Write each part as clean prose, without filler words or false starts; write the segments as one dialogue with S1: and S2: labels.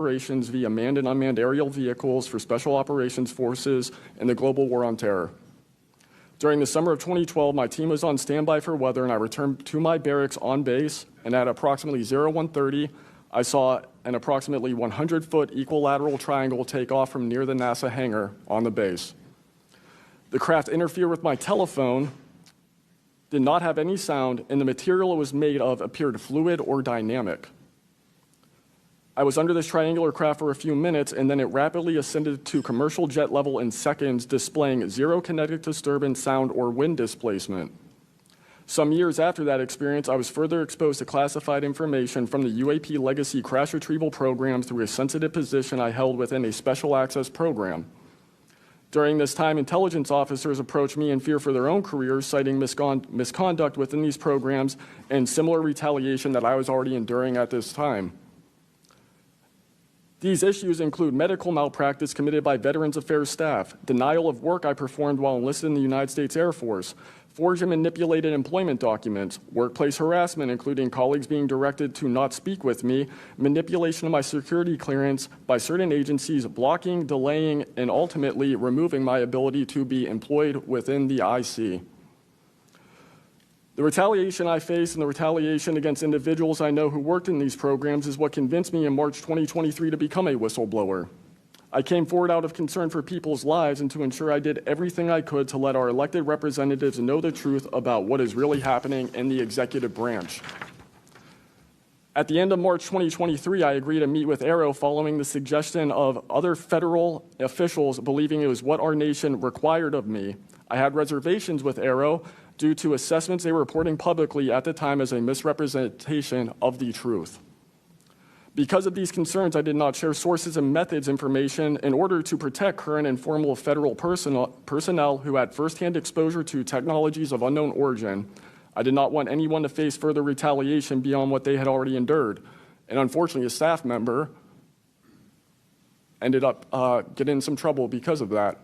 S1: operations via manned and unmanned aerial vehicles for Special Operations Forces in the global war on terror. During the summer of 2012, my team was on standby for weather, and I returned to my barracks on base, and at approximately 0130, I saw an approximately 100-foot equilateral triangle take off from near the NASA hangar on the base. The craft interfered with my telephone, did not have any sound, and the material it was made of appeared fluid or dynamic. I was under this triangular craft for a few minutes, and then it rapidly ascended to commercial jet level in seconds, displaying zero kinetic disturbance, sound, or wind displacement. Some years after that experience, I was further exposed to classified information from the UAP legacy crash retrieval program through a sensitive position I held within a special access program. During this time, intelligence officers approached me in fear for their own careers, citing misconduct within these programs and similar retaliation that I was already enduring at this time. These issues include medical malpractice committed by Veterans Affairs staff, denial of work I performed while enlisted in the United States Air Force, forged and manipulated employment documents, workplace harassment, including colleagues being directed to not speak with me, manipulation of my security clearance by certain agencies, blocking, delaying, and ultimately removing my ability to be employed within the IC. The retaliation I face and the retaliation against individuals I know who worked in these programs is what convinced me in March 2023 to become a whistleblower. I came forward out of concern for people's lives and to ensure I did everything I could to let our elected representatives know the truth about what is really happening in the executive branch. At the end of March 2023, I agreed to meet with aaro following the suggestion of other federal officials believing it was what our nation required of me. I had reservations with aaro due to assessments they were reporting publicly at the time as a misrepresentation of the truth. Because of these concerns, I did not share sources and methods information in order to protect current and former federal personnel who had firsthand exposure to technologies of unknown origin. I did not want anyone to face further retaliation beyond what they had already endured. And unfortunately, a staff member ended up getting in some trouble because of that.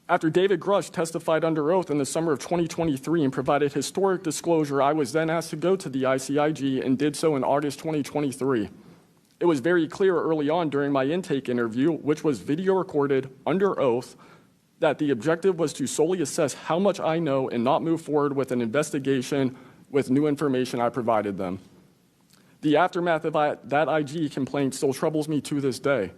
S1: After David Grush testified under oath in the summer of 2023 and provided historic disclosure, I was then asked to go to the ICIG and did so in August 2023. It was very clear early on during my intake interview, which was video recorded under oath, that the objective was to solely assess how much I know and not move forward with an investigation with new information I provided them. The aftermath of that IG complaint still troubles me to this day.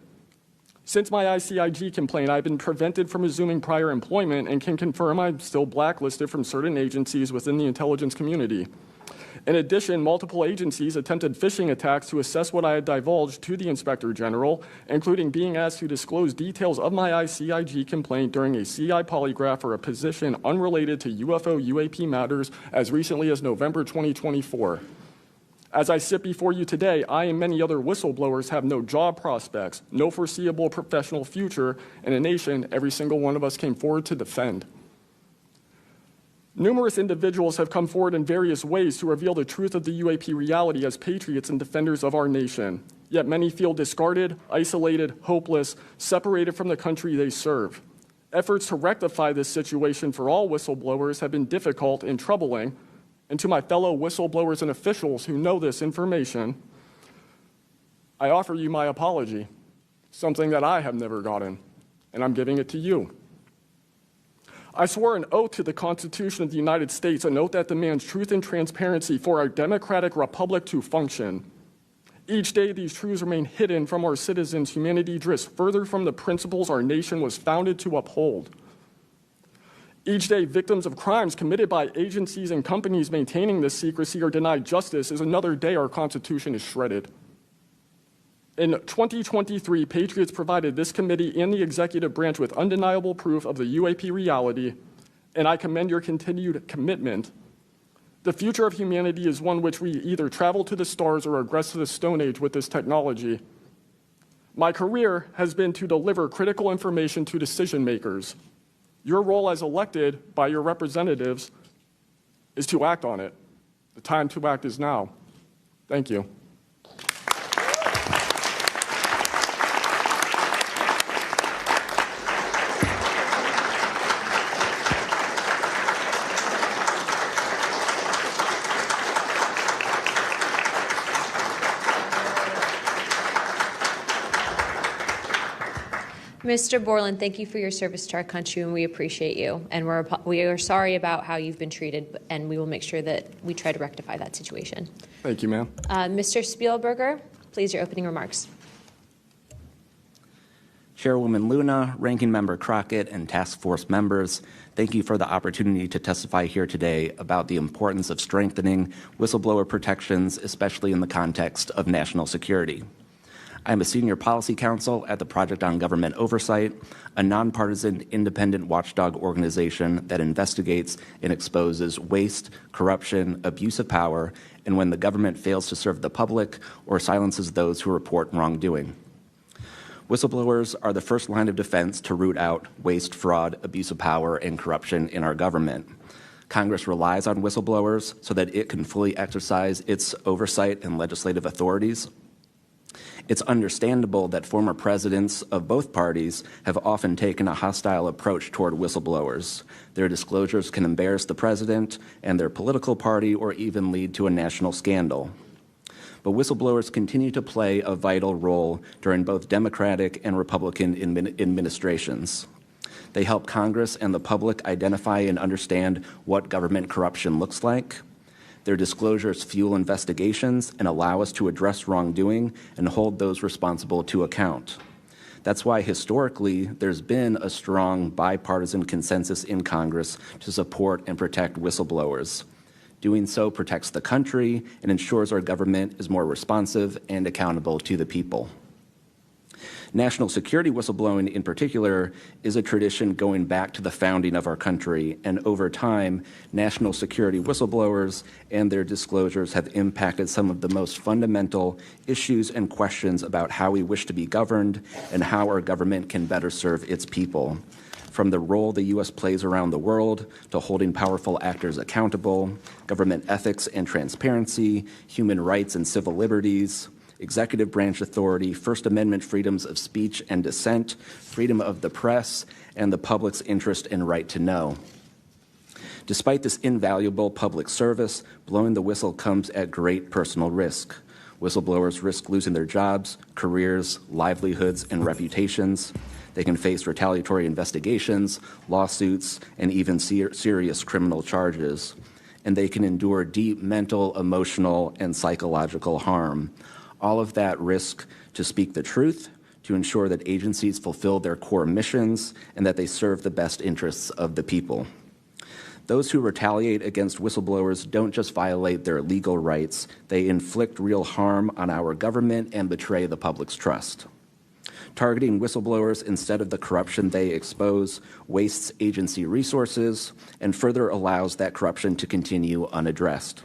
S1: Since my ICIG complaint, I've been prevented from resuming prior employment and can confirm I'm still blacklisted from certain agencies within the intelligence community. In addition, multiple agencies attempted phishing attacks to assess what I had divulged to the Inspector General, including being asked to disclose details of my ICIG complaint during a CI polygraph for a position unrelated to UFO UAP matters as recently as November 2024. As I sit before you today, I and many other whistleblowers have no job prospects, no foreseeable professional future in a nation every single one of us came forward to defend. Numerous individuals have come forward in various ways to reveal the truth of the UAP reality as patriots and defenders of our nation. Yet many feel discarded, isolated, hopeless, separated from the country they serve. Efforts to rectify this situation for all whistleblowers have been difficult and troubling. And to my fellow whistleblowers and officials who know this information, I offer you my apology, something that I have never gotten, and I'm giving it to you. I swore an oath to the Constitution of the United States, an oath that demands truth and transparency for our democratic republic to function. Each day, these truths remain hidden from our citizens. Humanity drifts further from the principles our nation was founded to uphold. Each day, victims of crimes committed by agencies and companies maintaining this secrecy are denied justice as another day our Constitution is shredded. In 2023, Patriots provided this committee and the executive branch with undeniable proof of the UAP reality, and I commend your continued commitment. The future of humanity is one which we either travel to the stars or regress to the Stone Age with this technology. My career has been to deliver critical information to decision makers. Your role as elected by your representatives is to act on it. The time to act is now. Thank you.
S2: Mr. Borland, thank you for your service to our country, and we appreciate you. And we are sorry about how you've been treated, and we will make sure that we try to rectify that situation.
S1: Thank you, ma'am.
S2: Mr. Spielberger, please, your opening remarks.
S3: Chairwoman Luna, Ranking Member Crockett, and Task Force members, thank you for the opportunity to testify here today about the importance of strengthening whistleblower protections, especially in the context of national security. I'm a senior policy counsel at the Project on Government Oversight, a nonpartisan independent watchdog organization that investigates and exposes waste, corruption, abuse of power, and when the government fails to serve the public or silences those who report wrongdoing. Whistleblowers are the first line of defense to root out waste, fraud, abuse of power, and corruption in our government. Congress relies on whistleblowers so that it can fully exercise its oversight and legislative authorities. It's understandable that former presidents of both parties have often taken a hostile approach toward whistleblowers. Their disclosures can embarrass the president and their political party or even lead to a national scandal. But whistleblowers continue to play a vital role during both Democratic and Republican administrations. They help Congress and the public identify and understand what government corruption looks like. Their disclosures fuel investigations and allow us to address wrongdoing and hold those responsible to account. That's why historically there's been a strong bipartisan consensus in Congress to support and protect whistleblowers. Doing so protects the country and ensures our government is more responsive and accountable to the people. National security whistleblowing in particular is a tradition going back to the founding of our country, and over time, national security whistleblowers and their disclosures have impacted some of the most fundamental issues and questions about how we wish to be governed and how our government can better serve its people. From the role the U.S. plays around the world to holding powerful actors accountable, government ethics and transparency, human rights and civil liberties, executive branch authority, First Amendment freedoms of speech and dissent, freedom of the press, and the public's interest and right to know. Despite this invaluable public service, blowing the whistle comes at great personal risk. Whistleblowers risk losing their jobs, careers, livelihoods, and reputations. They can face retaliatory investigations, lawsuits, and even serious criminal charges. And they can endure deep mental, emotional, and psychological harm. All of that risk to speak the truth, to ensure that agencies fulfill their core missions, and that they serve the best interests of the people. Those who retaliate against whistleblowers don't just violate their legal rights, they inflict real harm on our government and betray the public's trust. Targeting whistleblowers instead of the corruption they expose wastes agency resources and further allows that corruption to continue unaddressed.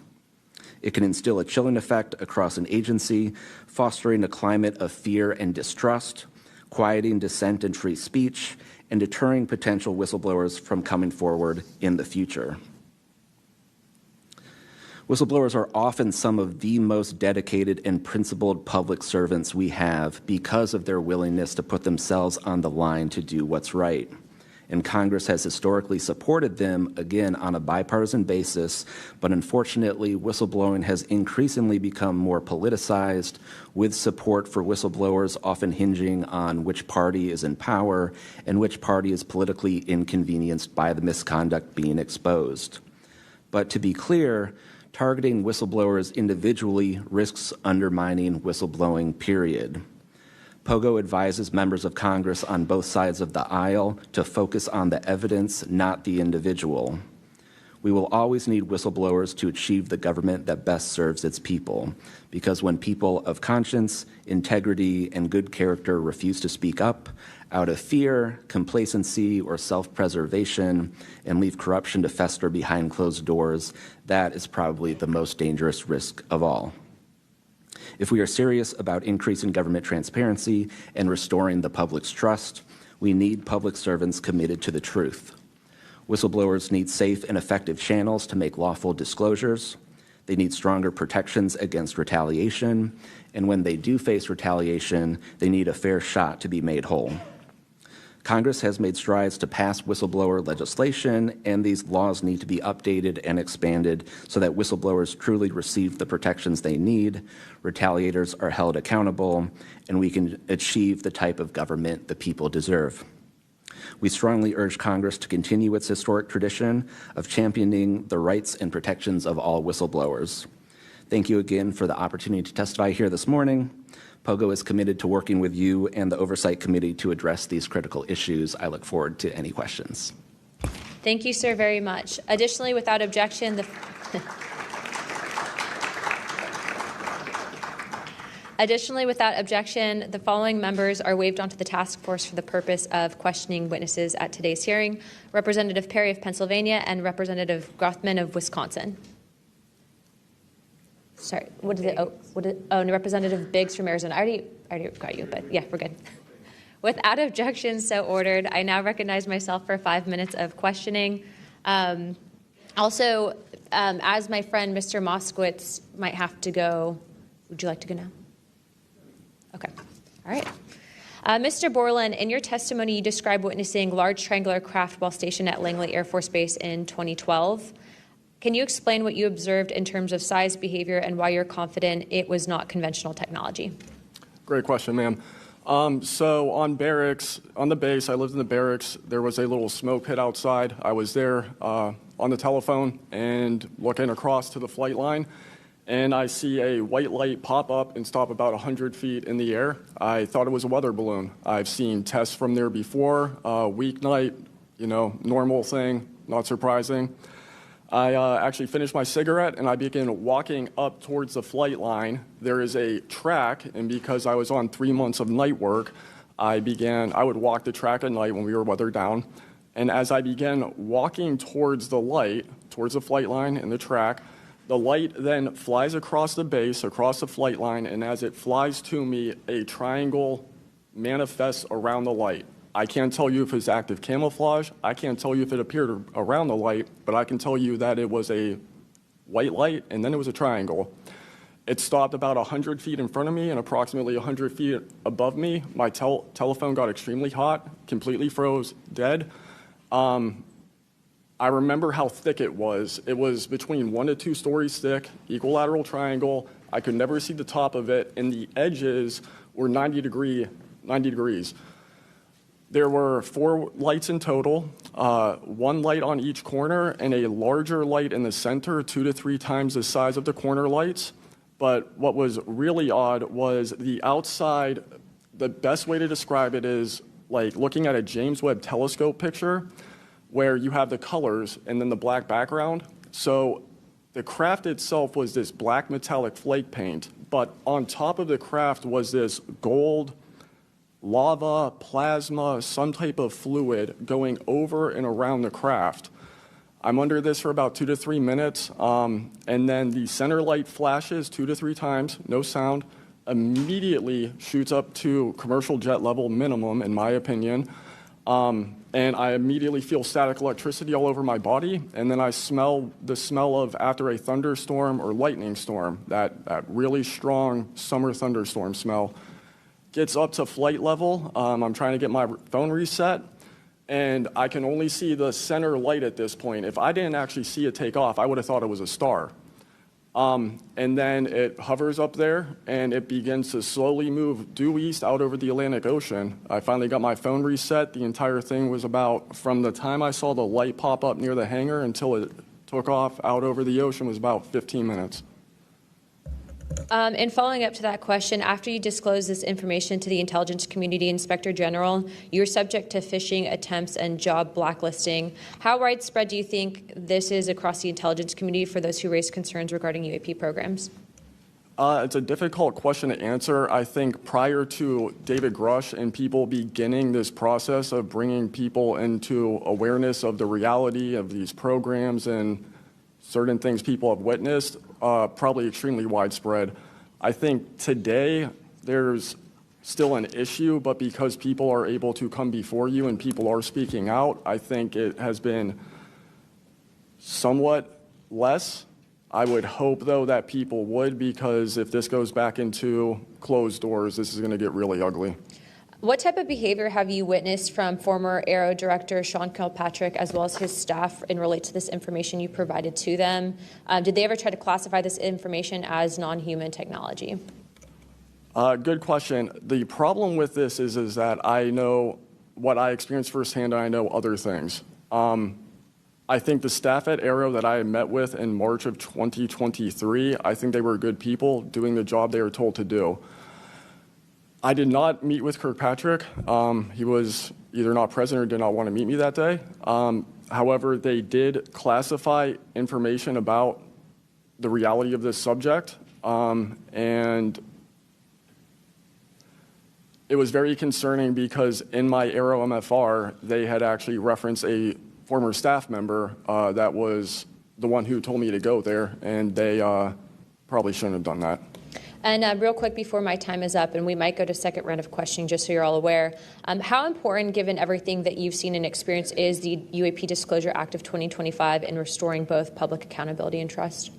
S3: It can instill a chilling effect across an agency, fostering a climate of fear and distrust, quieting dissent and free speech, and deterring potential whistleblowers from coming forward in the future. Whistleblowers are often some of the most dedicated and principled public servants we have because of their willingness to put themselves on the line to do what's right. And Congress has historically supported them, again, on a bipartisan basis, but unfortunately, whistleblowing has increasingly become more politicized, with support for whistleblowers often hinging on which party is in power and which party is politically inconvenienced by the misconduct being exposed. But to be clear, targeting whistleblowers individually risks undermining whistleblowing, period. POGO advises members of Congress on both sides of the aisle to focus on the evidence, not the individual. We will always need whistleblowers to achieve the government that best serves its people, because when people of conscience, integrity, and good character refuse to speak up out of fear, complacency, or self-preservation and leave corruption to fester behind closed doors, that is probably the most dangerous risk of all. If we are serious about increasing government transparency and restoring the public's trust, we need public servants committed to the truth. Whistleblowers need safe and effective channels to make lawful disclosures. They need stronger protections against retaliation, and when they do face retaliation, they need a fair shot to be made whole. Congress has made strides to pass whistleblower legislation, and these laws need to be updated and expanded so that whistleblowers truly receive the protections they need, retaliators are held accountable, and we can achieve the type of government the people deserve. We strongly urge Congress to continue its historic tradition of championing the rights and protections of all whistleblowers. Thank you again for the opportunity to testify here this morning. POGO is committed to working with you and the Oversight Committee to address these critical issues. I look forward to any questions.
S2: Thank you, sir, very much. Additionally, without objection, the following members are waived onto the task force for the purpose of questioning witnesses at today's hearing: Representative Perry of Pennsylvania and Representative Grothman of Wisconsin. Sorry, and Representative Biggs from Arizona. I already got you, but yeah, we're good. Without objection, so ordered. I now recognize myself for 5 minutes of questioning. As my friend Mr. Moskowitz might have to go, would you like to go now? Okay, all right. Mr. Borland, in your testimony, you described witnessing large triangular craft while stationed at Langley Air Force Base in 2012. Can you explain what you observed in terms of size, behavior, and why you're confident it was not conventional technology?
S1: Great question, ma'am. So on the base, I lived in the barracks. There was a little smoke pit outside. I was there on the telephone and looking across to the flight line, and I see a white light pop up and stop about 100 feet in the air. I thought it was a weather balloon. I've seen tests from there before, weeknight, normal thing, not surprising. I actually finished my cigarette and I began walking up towards the flight line. There is a track, and because I was on 3 months of night work, I would walk the track at night when we were weather down. And as I began walking towards the flight line and the track, the light then flies across the base, across the flight line, and as it flies to me, a triangle manifests around the light. I can't tell you if it's active camouflage. I can't tell you if it appeared around the light, but I can tell you that it was a white light, and then it was a triangle. It stopped about 100 feet in front of me and approximately 100 feet above me. My telephone got extremely hot, completely froze, dead. I remember how thick it was. It was between 1 to 2 stories thick, equilateral triangle. I could never see the top of it, and the edges were 90 degrees. There were 4 lights in total, 1 light on each corner and a larger light in the center, 2 to 3 times the size of the corner lights. But what was really odd was the outside. The best way to describe it is like looking at a James Webb telescope picture where you have the colors and then the black background. So the craft itself was this black metallic flake paint, but on top of the craft was this gold, lava, plasma, some type of fluid going over and around the craft. I'm under this for about 2 to 3 minutes, and then the center light flashes 2 to 3 times, no sound, immediately shoots up to commercial jet level minimum, in my opinion, and I immediately feel static electricity all over my body, and then I smell the smell of after a thunderstorm or lightning storm, that really strong summer thunderstorm smell. Gets up to flight level. I'm trying to get my phone reset, and I can only see the center light at this point. If I didn't actually see it take off, I would have thought it was a star. And then it hovers up there, and it begins to slowly move due east out over the Atlantic Ocean. I finally got my phone reset. The entire thing was about, from the time I saw the light pop up near the hangar until it took off out over the ocean, was about 15 minutes.
S2: In following up to that question, after you disclosed this information to the intelligence community, Inspector General, you're subject to phishing attempts and job blacklisting. How widespread do you think this is across the intelligence community for those who raise concerns regarding UAP programs?
S1: It's a difficult question to answer. I think prior to David Grush and people beginning this process of bringing people into awareness of the reality of these programs and certain things people have witnessed, probably extremely widespread. I think today there's still an issue, but because people are able to come before you and people are speaking out, I think it has been somewhat less. I would hope, though, that people would, because if this goes back into closed doors, this is going to get really ugly.
S2: What type of behavior have you witnessed from former aaro director Sean Kilpatrick as well as his staff in relate to this information you provided to them? Did they ever try to classify this information as non-human technology?
S1: Good question. The problem with this is that I know what I experienced firsthand, and I know other things. I think the staff at aaro that I met with in March of 2023, I think they were good people doing the job they were told to do. I did not meet with Kirkpatrick. He was either not present or did not want to meet me that day. However, they did classify information about the reality of this subject, and it was very concerning because in my aaro MFR, they had actually referenced a former staff member that was the one who told me to go there, and they probably shouldn't have done that.
S2: And real quick before my time is up, and we might go to second round of questioning just so you're all aware, how important, given everything that you've seen and experienced, is the UAP Disclosure Act of 2025 in restoring both public accountability and trust?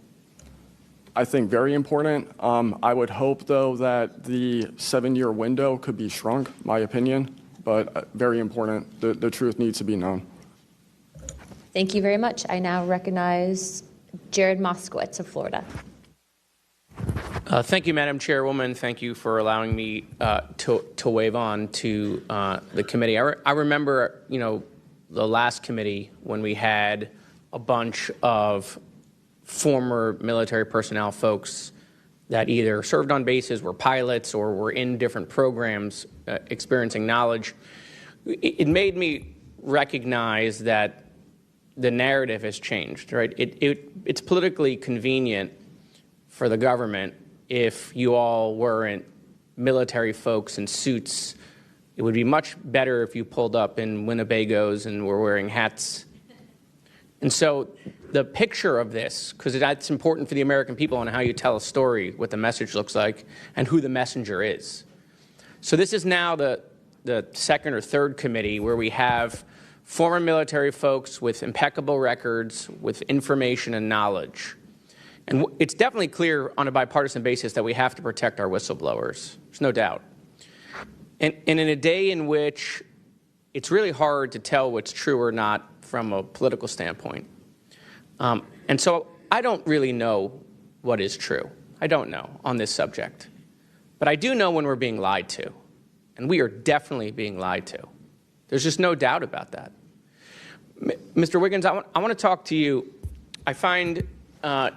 S1: I think very important. I would hope, though, that the 7-year window could be shrunk, my opinion, but very important. The truth needs to be known.
S2: Thank you very much. I now recognize Jared Moskowitz of Florida.
S4: Thank you, Madam Chairwoman. Thank you for allowing me to wave on to the committee. I remember, the last committee when we had a bunch of former military personnel folks that either served on bases, were pilots, or were in different programs experiencing knowledge. It made me recognize that the narrative has changed, right? It's politically convenient for the government if you all weren't military folks in suits. It would be much better if you pulled up in Winnebagos and were wearing hats. And so the picture of this, because that's important for the American people and how you tell a story, what the message looks like, and who the messenger is. So this is now the second or third committee where we have former military folks with impeccable records, with information and knowledge. And it's definitely clear on a bipartisan basis that we have to protect our whistleblowers. There's no doubt. And in a day in which it's really hard to tell what's true or not from a political standpoint. And so I don't really know what is true. I don't know on this subject. But I do know when we're being lied to. And we are definitely being lied to. There's just no doubt about that. Mr. Wiggins, I want to talk to you. I find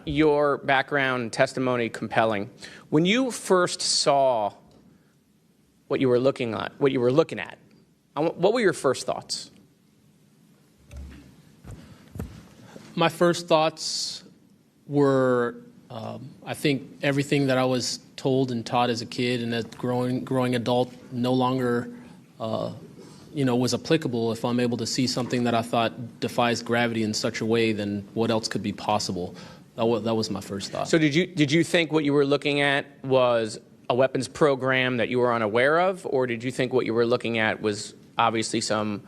S4: your background and testimony compelling. When you first saw what you were looking at, what were your first thoughts?
S5: My first thoughts were, I think everything that I was told and taught as a kid and as growing adult no longer, was applicable. If I'm able to see something that I thought defies gravity in such a way, then what else could be possible? That was my first thought.
S4: So did you think what you were looking at was a weapons program that you were unaware of, or did you think what you were looking at was obviously some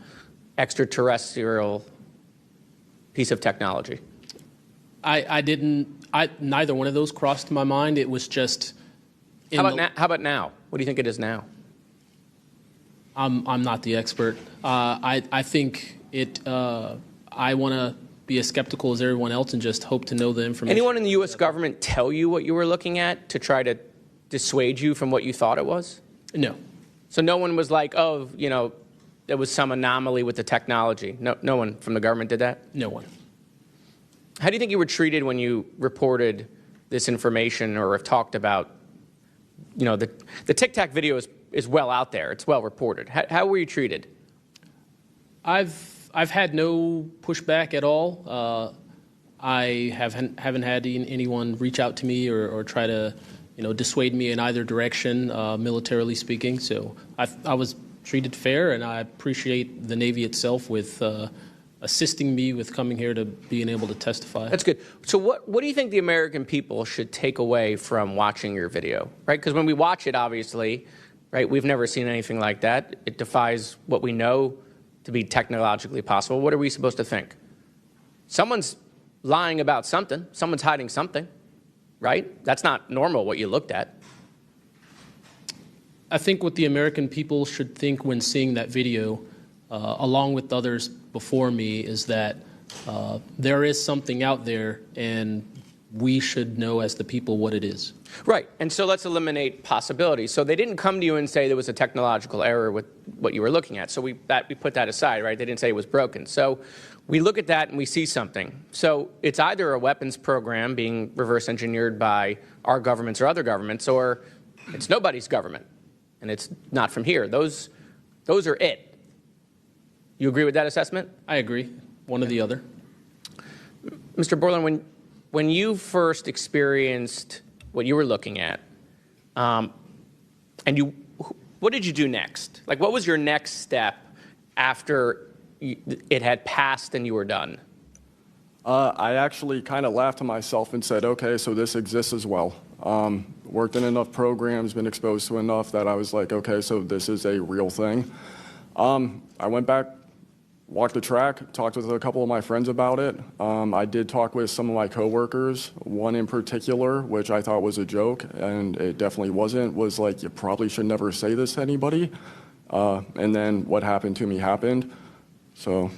S4: extraterrestrial piece of technology?
S5: Neither one of those crossed my mind. It was just.
S4: How about now? What do you think it is now?
S5: I'm not the expert. I think it. I want to be as skeptical as everyone else and just hope to know the information.
S4: Anyone in the U.S. government tell you what you were looking at to try to dissuade you from what you thought it was?
S5: No.
S4: So no one was like, oh, there was some anomaly with the technology. No one from the government did that?
S5: No one.
S4: How do you think you were treated when you reported this information or have talked about, the Tic Tac video is well out there. It's well reported. How were you treated?
S5: I've had no pushback at all. I haven't had anyone reach out to me or try to, dissuade me in either direction, militarily speaking. So I was treated fair, and I appreciate the Navy itself with assisting me with coming here to being able to testify.
S4: That's good. So what do you think the American people should take away from watching your video, right? Because when we watch it, obviously, right, we've never seen anything like that. It defies what we know to be technologically possible. What are we supposed to think? Someone's lying about something. Someone's hiding something, right? That's not normal what you looked at.
S5: I think what the American people should think when seeing that video, along with others before me, is that there is something out there, and we should know as the people what it is.
S4: Right. And so let's eliminate possibilities. So they didn't come to you and say there was a technological error with what you were looking at. So we put that aside, right? They didn't say it was broken. So we look at that and we see something. So it's either a weapons program being reverse engineered by our governments or other governments, or it's nobody's government, and it's not from here. Those are it. You agree with that assessment?
S5: I agree. One or the other.
S4: Mr. Borland, when you first experienced what you were looking at, what did you do next? Like, what was your next step after it had passed and you were done?
S1: I actually kind of laughed to myself and said, okay, so this exists as well. Worked in enough programs, been exposed to enough that I was like, okay, so this is a real thing. I went back, walked the track, talked with a couple of my friends about it. I did talk with some of my coworkers, one in particular, which I thought was a joke, and it definitely wasn't, was like, you probably should never say this to anybody. And then what happened to me happened, so.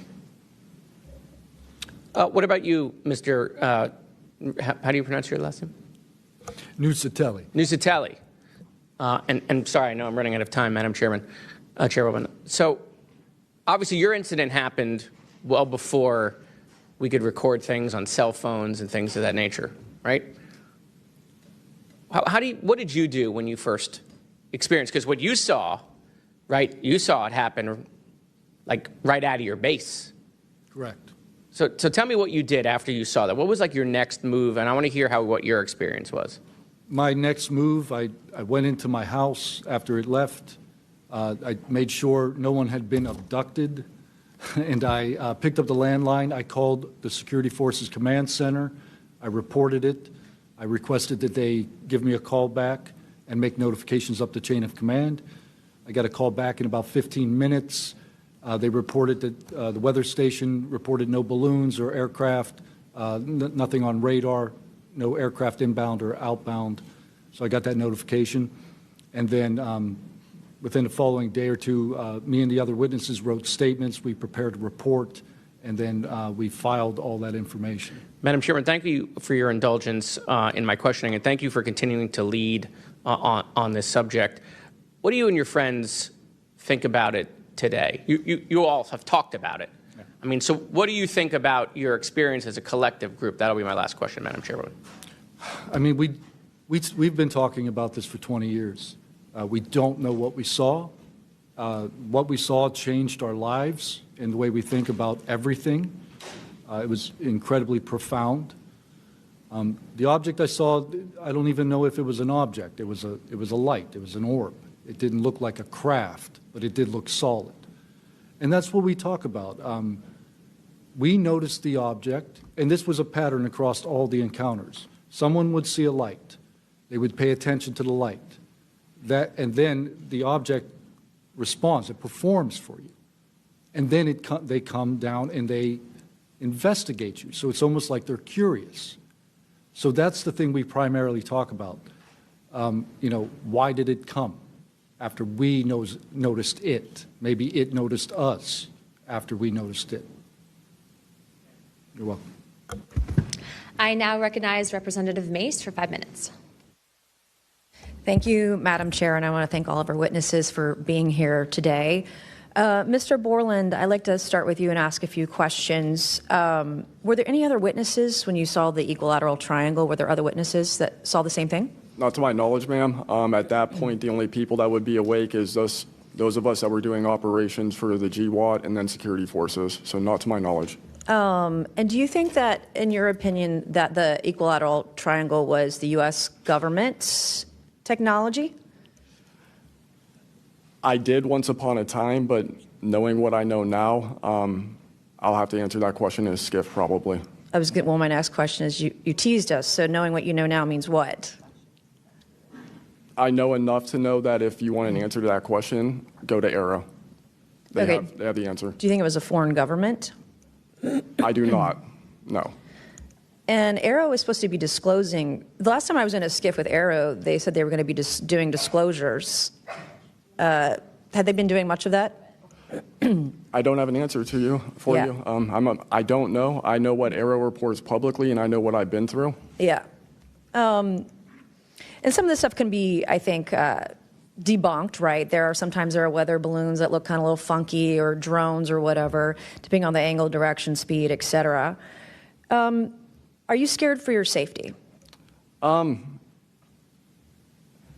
S4: What about you, Mr. How do you pronounce your last name?
S6: Nusatelli.
S4: Nusatelli. And sorry, I know I'm running out of time, Madam Chairwoman. So obviously your incident happened well before we could record things on cell phones and things of that nature, right? What did you do when you first experienced? Because what you saw, right, you saw it happen like right out of your base.
S6: Correct.
S4: So tell me what you did after you saw that. What was like your next move? And I want to hear what your experience was.
S6: My next move, I went into my house after it left. I made sure no one had been abducted, and I picked up the landline. I called the Security Forces Command Center. I reported it. I requested that they give me a call back and make notifications up the chain of command. I got a call back in about 15 minutes. They reported that the weather station reported no balloons or aircraft, nothing on radar, no aircraft inbound or outbound. So I got that notification. And then within the following day or two, me and the other witnesses wrote statements. We prepared a report, and then we filed all that information.
S4: Madam Chairman, thank you for your indulgence in my questioning, and thank you for continuing to lead on this subject. What do you and your friends think about it today? You all have talked about it. Yeah. I mean, so what do you think about your experience as a collective group? That'll be my last question, Madam Chairwoman.
S6: I mean, we've been talking about this for 20 years. We don't know what we saw. What we saw changed our lives and the way we think about everything. It was incredibly profound. The object I saw, I don't even know if it was an object. It was a light. It was an orb. It didn't look like a craft, but it did look solid. And that's what we talk about. We noticed the object, and this was a pattern across all the encounters. Someone would see a light. They would pay attention to the light. And then the object responds. It performs for you. And then they come down and they investigate you. So it's almost like they're curious. So that's the thing we primarily talk about. Why did it come? After we noticed it. Maybe it noticed us after we noticed it. You're welcome.
S2: I now recognize Representative Mace for 5 minutes.
S7: Thank you, Madam Chair, and I want to thank all of our witnesses for being here today. Mr. Borland, I'd like to start with you and ask a few questions. Were there any other witnesses when you saw the equilateral triangle? Were there other witnesses that saw the same thing?
S1: Not to my knowledge, ma'am. At that point, the only people that would be awake is those of us that were doing operations for the GWAT and then security forces. So not to my knowledge.
S7: And do you think that, in your opinion, that the equilateral triangle was the U.S. government's technology?
S1: I did once upon a time, but knowing what I know now, I'll have to answer that question in a skiff probably.
S7: Well, my next question is, you teased us, so knowing what you know now means what?
S1: I know enough to know that if you want an answer to that question, go to aaro. They have the answer.
S7: Do you think it was a foreign government?
S1: I do not, no.
S7: And aaro is supposed to be disclosing. The last time I was in a skiff with aaro, they said they were going to be doing disclosures. Had they been doing much of that?
S1: I don't have an answer to you for
S7: Yeah.
S1: you. I don't know. I know what aaro reports publicly, and I know what I've been through.
S7: Yeah. And some of this stuff can be, I think, debunked, right? Sometimes there are weather balloons that look kind of a little funky, or drones or whatever, depending on the angle, direction, speed, et cetera. Are you scared for your safety?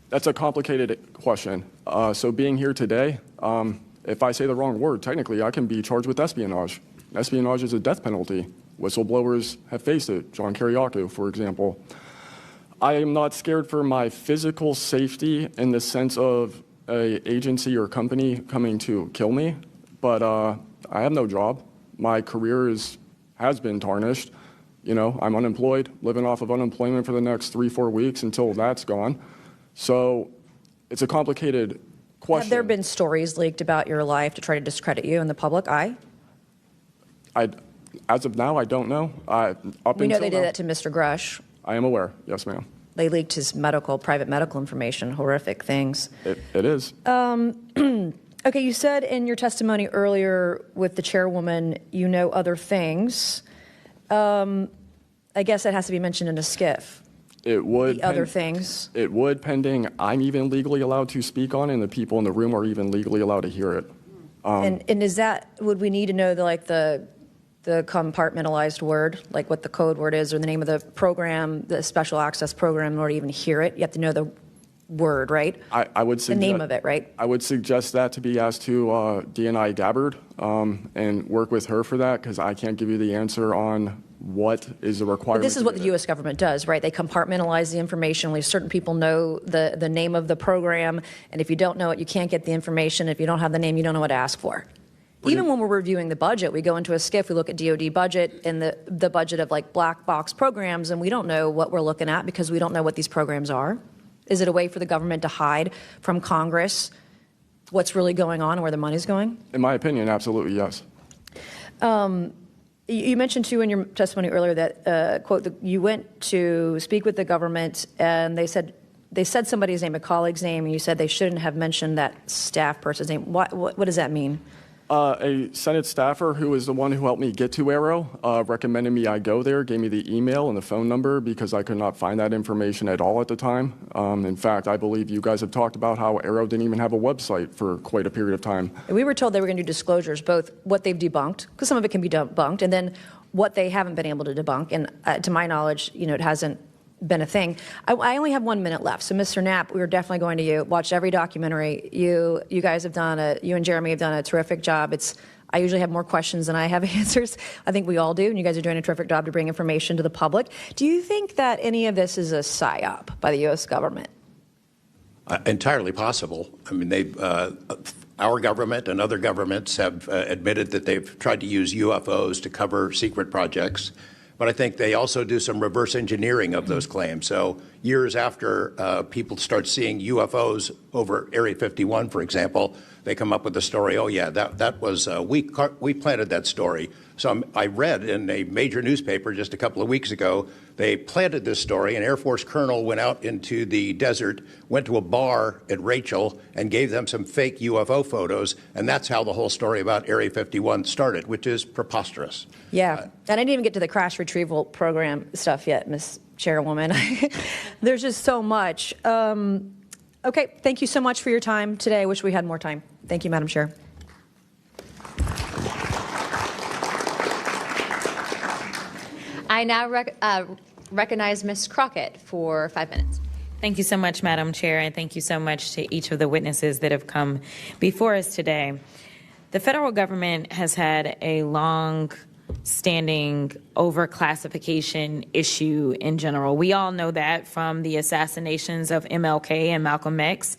S1: That's a complicated question. So being here today, if I say the wrong word, technically I can be charged with espionage. Espionage is a death penalty. Whistleblowers have faced it. John Kiriakou, for example. I am not scared for my physical safety in the sense of an agency or company coming to kill me, but I have no job. My career has been tarnished. You know, I'm unemployed, living off of unemployment for the next 3-4 weeks until that's gone. So it's a complicated question.
S7: Have there been stories leaked about your life to try to discredit you in the public eye?
S1: As of now, I don't know.
S7: We know they did that to Mr. Grush.
S1: I am aware. Yes, ma'am.
S7: They leaked his private medical information, horrific things.
S1: It is.
S7: Okay, you said in your testimony earlier with the chairwoman, you know other things. I guess that has to be mentioned in a skiff.
S1: It would.
S7: The other things.
S1: It would, pending I'm even legally allowed to speak on, and the people in the room are even legally allowed to hear it.
S7: And is that, would we need to know the compartmentalized word, like what the code word is, or the name of the program, the special access program, in order to even hear it? You have to know the word, right?
S1: I would suggest
S7: the name of it, right?
S1: I would suggest that to be asked to DNI Gabbard and work with her for that, because I can't give you the answer on what is the requirement.
S7: But this is what the U.S. government does, right? They compartmentalize the information. Only certain people know the name of the program, and if you don't know it, you can't get the information. If you don't have the name, you don't know what to ask for. Even when we're reviewing the budget, we go into a skiff, we look at DoD budget and the budget of like black box programs, and we don't know what we're looking at because we don't know what these programs are. Is it a way for the government to hide from Congress what's really going on and where the money's going?
S1: In my opinion, absolutely, yes.
S7: You mentioned, too, in your testimony earlier that, quote, you went to speak with the government and they said somebody's name, a colleague's name, and you said they shouldn't have mentioned that staff person's name. What does that mean?
S1: A Senate staffer who is the one who helped me get to aaro recommended me I go there, gave me the email and the phone number because I could not find that information at all at the time. In fact, I believe you guys have talked about how aaro didn't even have a website for quite a period of time.
S7: We were told they were going to do disclosures, both what they've debunked, because some of it can be debunked, and then what they haven't been able to debunk. And to my knowledge, it hasn't been a thing. I only have 1 minute left. So, Mr. Knapp, we are definitely going to watch every documentary. You guys have you and Jeremy have done a terrific job. I usually have more questions than I have answers. I think we all do, and you guys are doing a terrific job to bring information to the public. Do you think that any of this is a psyop by the U.S. government?
S8: Entirely possible. I mean, our government and other governments have admitted that they've tried to use UFOs to cover secret projects. But I think they also do some reverse engineering of those claims. So years after people start seeing UFOs over Area 51, for example, they come up with the story, oh, yeah, that was, we planted that story. So I read in a major newspaper just a couple of weeks ago, they planted this story. An Air Force colonel went out into the desert, went to a bar at Rachel, and gave them some fake UFO photos. And that's how the whole story about Area 51 started, which is preposterous.
S7: Yeah. And I didn't even get to the crash retrieval program stuff yet, Ms. Chairwoman. There's just so much. Okay. Thank you so much for your time today. I wish we had more time. Thank you, Madam Chair.
S2: I now recognize Ms. Crockett for 5 minutes.
S9: Thank you so much, Madam Chair, and thank you so much to each of the witnesses that have come before us today. The federal government has had a long-standing overclassification issue in general. We all know that, from the assassinations of MLK and Malcolm X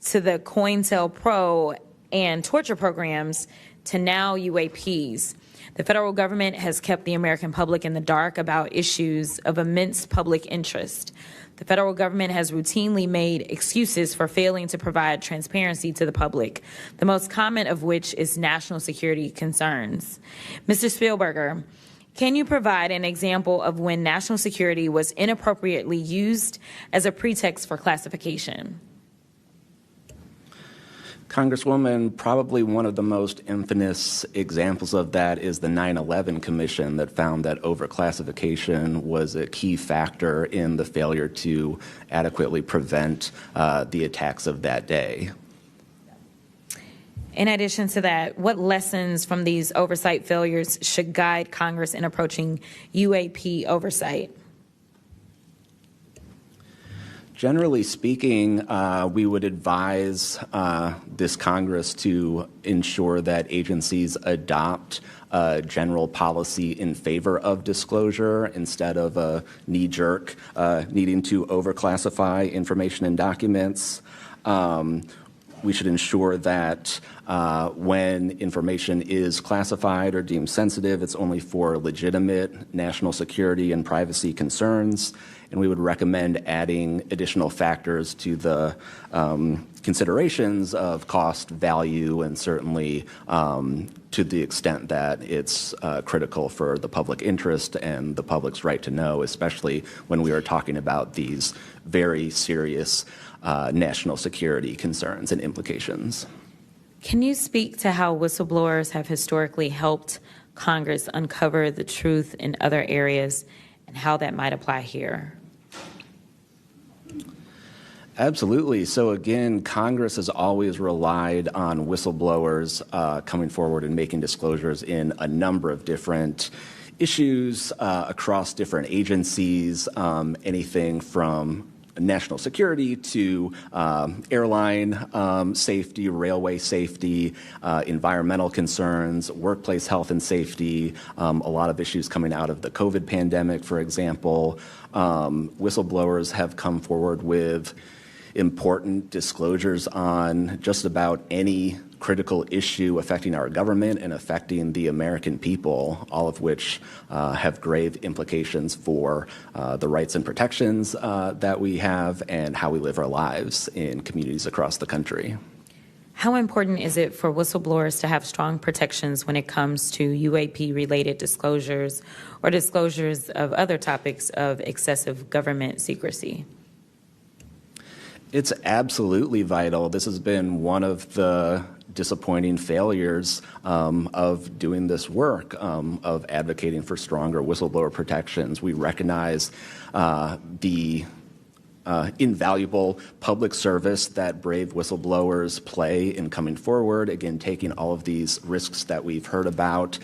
S9: to the COINTELPRO and torture programs to now UAPs. The federal government has kept the American public in the dark about issues of immense public interest. The federal government has routinely made excuses for failing to provide transparency to the public, the most common of which is national security concerns. Mr. Spielberger, can you provide an example of when national security was inappropriately used as a pretext for classification?
S3: Congresswoman, probably one of the most infamous examples of that is the 9/11 Commission that found that overclassification was a key factor in the failure to adequately prevent the attacks of that day.
S9: In addition to that, what lessons from these oversight failures should guide Congress in approaching UAP oversight?
S3: Generally speaking, we would advise this Congress to ensure that agencies adopt a general policy in favor of disclosure instead of a knee-jerk needing to overclassify information and documents. We should ensure that when information is classified or deemed sensitive, it's only for legitimate national security and privacy concerns. And we would recommend adding additional factors to the considerations of cost, value, and certainly to the extent that it's critical for the public interest and the public's right to know, especially when we are talking about these very serious national security concerns and implications.
S9: Can you speak to how whistleblowers have historically helped Congress uncover the truth in other areas and how that might apply here?
S3: Absolutely. So again, Congress has always relied on whistleblowers coming forward and making disclosures in a number of different issues across different agencies, anything from national security to airline safety, railway safety, environmental concerns, workplace health and safety, a lot of issues coming out of the COVID pandemic, for example. Whistleblowers have come forward with important disclosures on just about any critical issue affecting our government and affecting the American people, all of which have grave implications for the rights and protections that we have and how we live our lives in communities across the country.
S9: How important is it for whistleblowers to have strong protections when it comes to UAP-related disclosures or disclosures of other topics of excessive government secrecy?
S3: It's absolutely vital. This has been one of the disappointing failures of doing this work, of advocating for stronger whistleblower protections. We recognize the invaluable public service that brave whistleblowers play in coming forward, again, taking all of these risks that we've heard about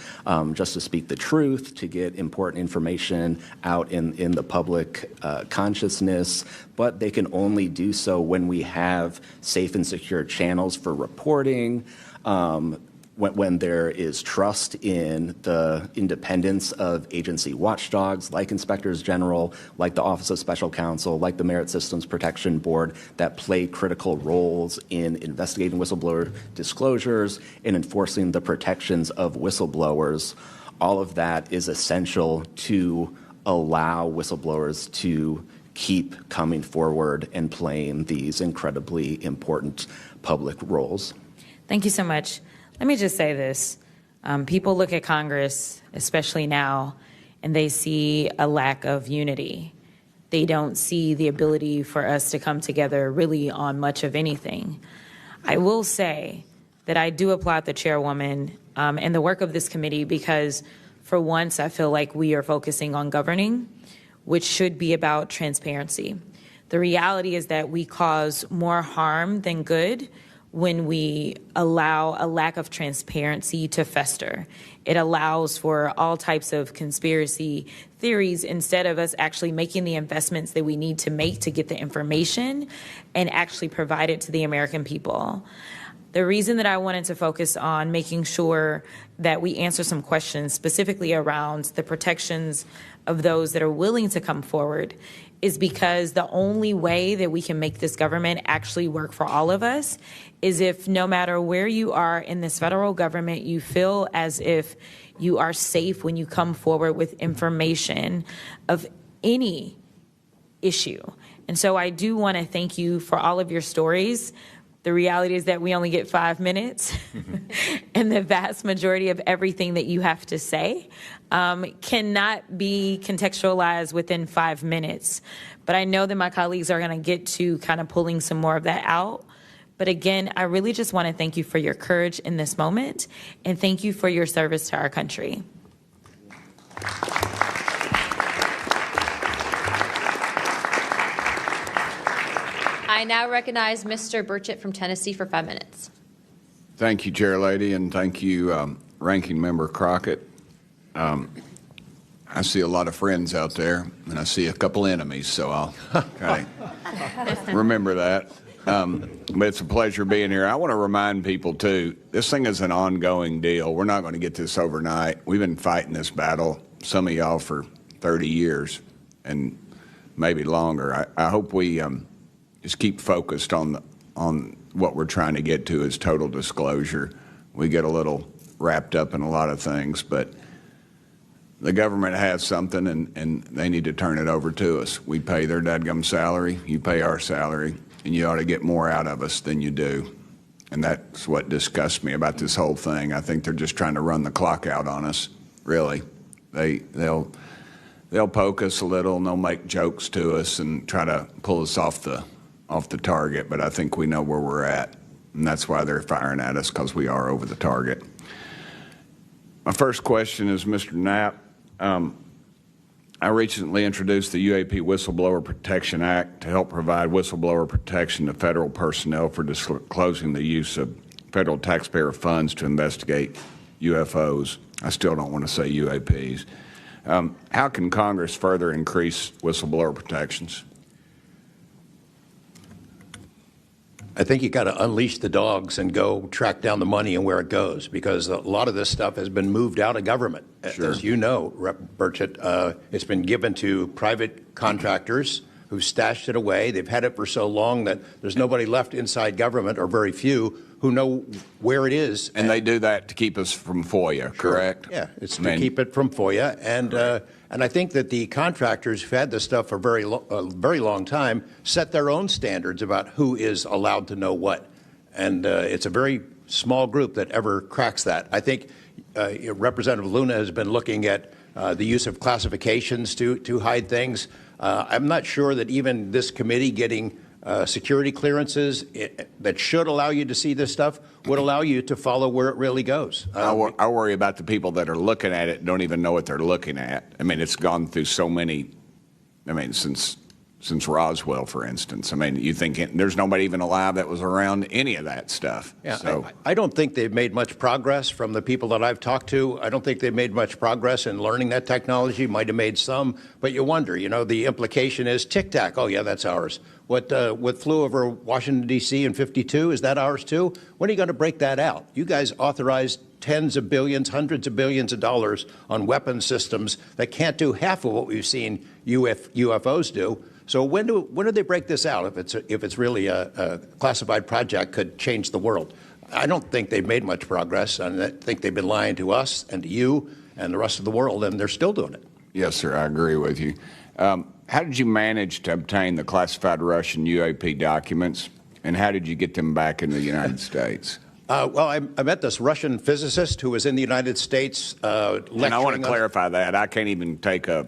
S3: just to speak the truth, to get important information out in the public consciousness, but they can only do so when we have safe and secure channels for reporting, when there is trust in the independence of agency watchdogs like inspectors general, like the Office of Special Counsel, like the Merit Systems Protection Board that play critical roles in investigating whistleblower disclosures and enforcing the protections of whistleblowers. All of that is essential to allow whistleblowers to keep coming forward and playing these incredibly important public roles.
S9: Thank you so much. Let me just say this. People look at Congress, especially now, and they see a lack of unity. They don't see the ability for us to come together really on much of anything. I will say that I do applaud the chairwoman and the work of this committee because for once I feel like we are focusing on governing, which should be about transparency. The reality is that we cause more harm than good when we allow a lack of transparency to fester. It allows for all types of conspiracy theories instead of us actually making the investments that we need to make to get the information and actually provide it to the American people. The reason that I wanted to focus on making sure that we answer some questions specifically around the protections of those that are willing to come forward is because the only way that we can make this government actually work for all of us is if no matter where you are in this federal government, you feel as if you are safe when you come forward with information of any issue. And so I do want to thank you for all of your stories. The reality is that we only get 5 minutes, and the vast majority of everything that you have to say cannot be contextualized within 5 minutes. But I know that my colleagues are going to get to kind of pulling some more of that out. But again, I really just want to thank you for your courage in this moment, and thank you for your service to our country.
S2: I now recognize Mr. Burchett from Tennessee for 5 minutes.
S10: Thank you, Chair Lady, and thank you, Ranking Member Crockett. I see a lot of friends out there, and I see a couple enemies, so I'll kind of remember that. But it's a pleasure being here. I want to remind people, too, this thing is an ongoing deal. We're not going to get this overnight. We've been fighting this battle, some of y'all, for 30 years and maybe longer. I hope we just keep focused on what we're trying to get to is total disclosure. We get a little wrapped up in a lot of things, but the government has something, and they need to turn it over to us. We pay their dadgum salary, you pay our salary, and you ought to get more out of us than you do. And that's what disgusts me about this whole thing. I think they're just trying to run the clock out on us, really. They'll poke us a little, and they'll make jokes to us and try to pull us off the target, but I think we know where we're at, and that's why they're firing at us, because we are over the target. My first question is, Mr. Knapp, I recently introduced the UAP Whistleblower Protection Act to help provide whistleblower protection to federal personnel for disclosing the use of federal taxpayer funds to investigate UFOs. I still don't want to say UAPs. How can Congress further increase whistleblower protections?
S8: I think you got to unleash the dogs and go track down the money and where it goes, because a lot of this stuff has been moved out of government.
S10: Sure.
S8: As you know, Rep. Burchett, it's been given to private contractors who stashed it away. They've had it for so long that there's nobody left inside government, or very few, who know where it is.
S10: And they do that to keep us from FOIA, correct?
S8: Yeah, it's to keep it from FOIA. And I think that the contractors who've had this stuff for a very long time set their own standards about who is allowed to know what. And it's a very small group that ever cracks that. I think Representative Luna has been looking at the use of classifications to hide things. I'm not sure that even this committee getting security clearances that should allow you to see this stuff would allow you to follow where it really goes.
S10: I worry about the people that are looking at it and don't even know what they're looking at. I mean, it's gone through so many, since Roswell, for instance. I mean, you think there's nobody even alive that was around any of that stuff.
S8: Yeah,
S10: so.
S8: I don't think they've made much progress from the people that I've talked to. I don't think they've made much progress in learning that technology. Might have made some, but you wonder, the implication is tic-tac. Oh, yeah, that's ours. What flew over Washington, D.C. in '52, is that ours too? When are you going to break that out? You guys authorized tens of billions, hundreds of billions of dollars on weapon systems that can't do half of what we've seen UFOs do. So when do they break this out? If it's really a classified project could change the world. I don't think they've made much progress, and I think they've been lying to us and to you and the rest of the world, and they're still doing it.
S10: Yes, sir, I agree with you. How did you manage to obtain the classified Russian UAP documents, and how did you get them back in the United States?
S8: Well, I met this Russian physicist who was in the United States lecturing.
S10: And I want to clarify that. I can't even take a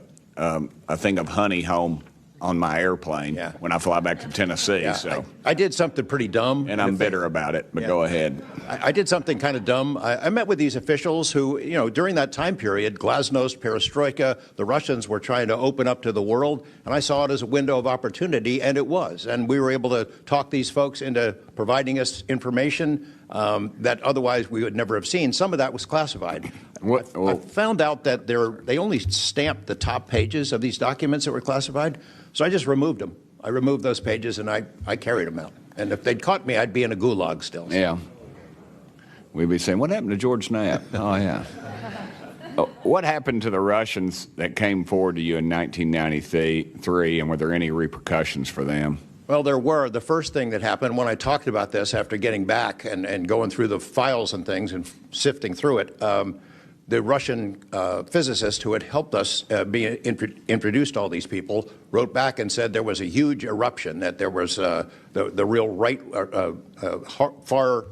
S10: thing of honey home on my airplane when I fly back to Tennessee.
S8: Yeah,
S10: so
S8: I did something pretty dumb.
S10: And I'm bitter about it, but go ahead.
S8: I did something kind of dumb. I met with these officials who, during that time period, glasnost, perestroika, the Russians were trying to open up to the world, and I saw it as a window of opportunity, and it was. And we were able to talk these folks into providing us information that otherwise we would never have seen. Some of that was classified. I found out that they only stamped the top pages of these documents that were classified, so I just removed them. I removed those pages, and I carried them out. And if they'd caught me, I'd be in a gulag still.
S10: Yeah. We'd be saying, what happened to George Knapp? Oh, yeah. What happened to the Russians that came forward to you in 1993, and were there any repercussions for them?
S8: Well, there were. The first thing that happened when I talked about this after getting back and going through the files and things and sifting through it, the Russian physicist who had helped us introduced all these people wrote back and said there was a huge eruption, that there was the real right, far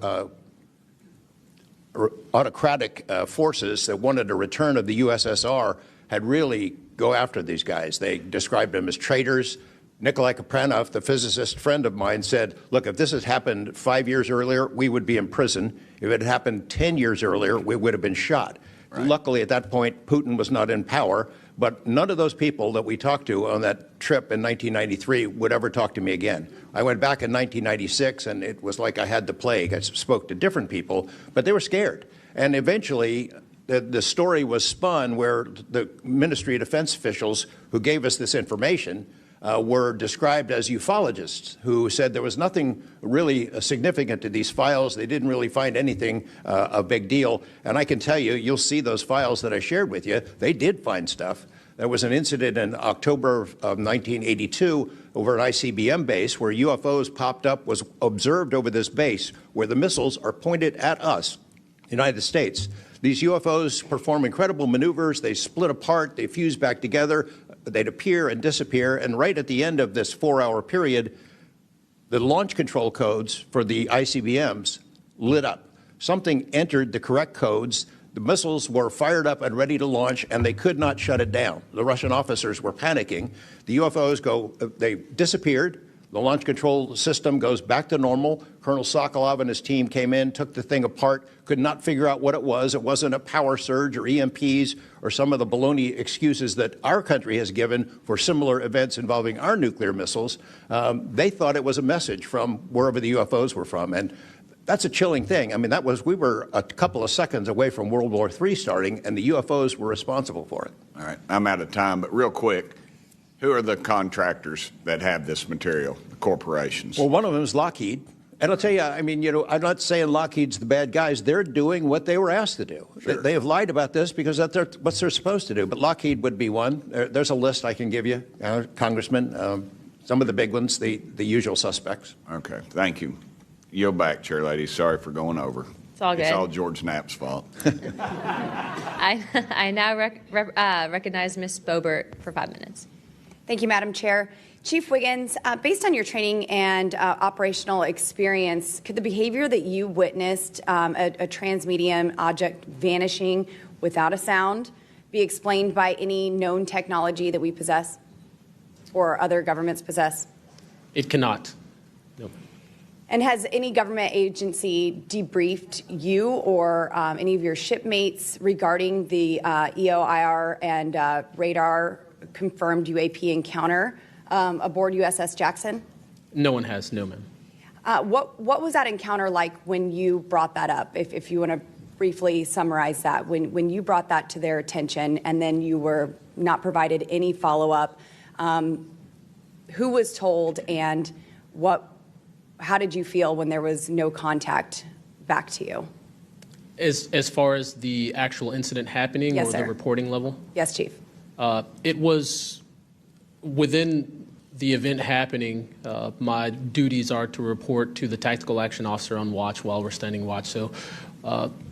S8: autocratic forces that wanted a return of the USSR had really go after these guys. They described them as traitors. Nikolai Kapranov, the physicist friend of mine, said, look, if this had happened 5 years earlier, we would be in prison. If it had happened 10 years earlier, we would have been shot. Right. Luckily, at that point, Putin was not in power, but none of those people that we talked to on that trip in 1993 would ever talk to me again. I went back in 1996, and it was like I had the plague. I spoke to different people, but they were scared. And eventually, the story was spun where the Ministry of Defense officials who gave us this information were described as ufologists who said there was nothing really significant to these files. They didn't really find anything a big deal. And I can tell you, you'll see those files that I shared with you, they did find stuff. There was an incident in October of 1982 over an ICBM base where UFOs popped up, was observed over this base where the missiles are pointed at us, United States. These UFOs perform incredible maneuvers. They split apart, they fuse back together. They'd appear and disappear, and right at the end of this 4-hour period, the launch control codes for the ICBMs lit up. Something entered the correct codes. The missiles were fired up and ready to launch, and they could not shut it down. The Russian officers were panicking. The UFOs they disappeared. The launch control system goes back to normal. Colonel Sokolov and his team came in, took the thing apart, could not figure out what it was. It wasn't a power surge or EMPs or some of the baloney excuses that our country has given for similar events involving our nuclear missiles. They thought it was a message from wherever the UFOs were from. And that's a chilling thing. I mean, we were a couple of seconds away from World War III starting, and the UFOs were responsible for it.
S10: All right, I'm out of time, but real quick, who are the contractors that have this material, the corporations?
S8: Well, one of them is Lockheed. And I'll tell you, I mean, I'm not saying Lockheed's the bad guys. They're doing what they were asked to do. Sure. They have lied about this because that's what they're supposed to do. But Lockheed would be one. There's a list I can give you, Congressman. Some of the big ones, the usual suspects.
S10: Okay, thank you. Yield back, Chair Lady. Sorry for going over.
S2: It's all good.
S10: It's all George Knapp's fault.
S2: I now recognize Ms. Boebert for 5 minutes.
S11: Thank you, Madam Chair. Chief Wiggins, based on your training and operational experience, could the behavior that you witnessed, a transmedium object vanishing without a sound, be explained by any known technology that we possess or other governments possess?
S5: It cannot. No.
S11: And has any government agency debriefed you or any of your shipmates regarding the EO/IR and radar confirmed UAP encounter aboard USS Jackson?
S5: No one has, no, ma'am.
S11: What was that encounter like when you brought that up? If you want to briefly summarize that, when you brought that to their attention and then you were not provided any follow-up, who was told and how did you feel when there was no contact back to you?
S5: As far as the actual incident happening,
S11: yes,
S5: or
S11: sir.
S5: the reporting level?
S11: Yes, Chief.
S5: It was within the event happening. My duties are to report to the tactical action officer on watch while we're standing watch. So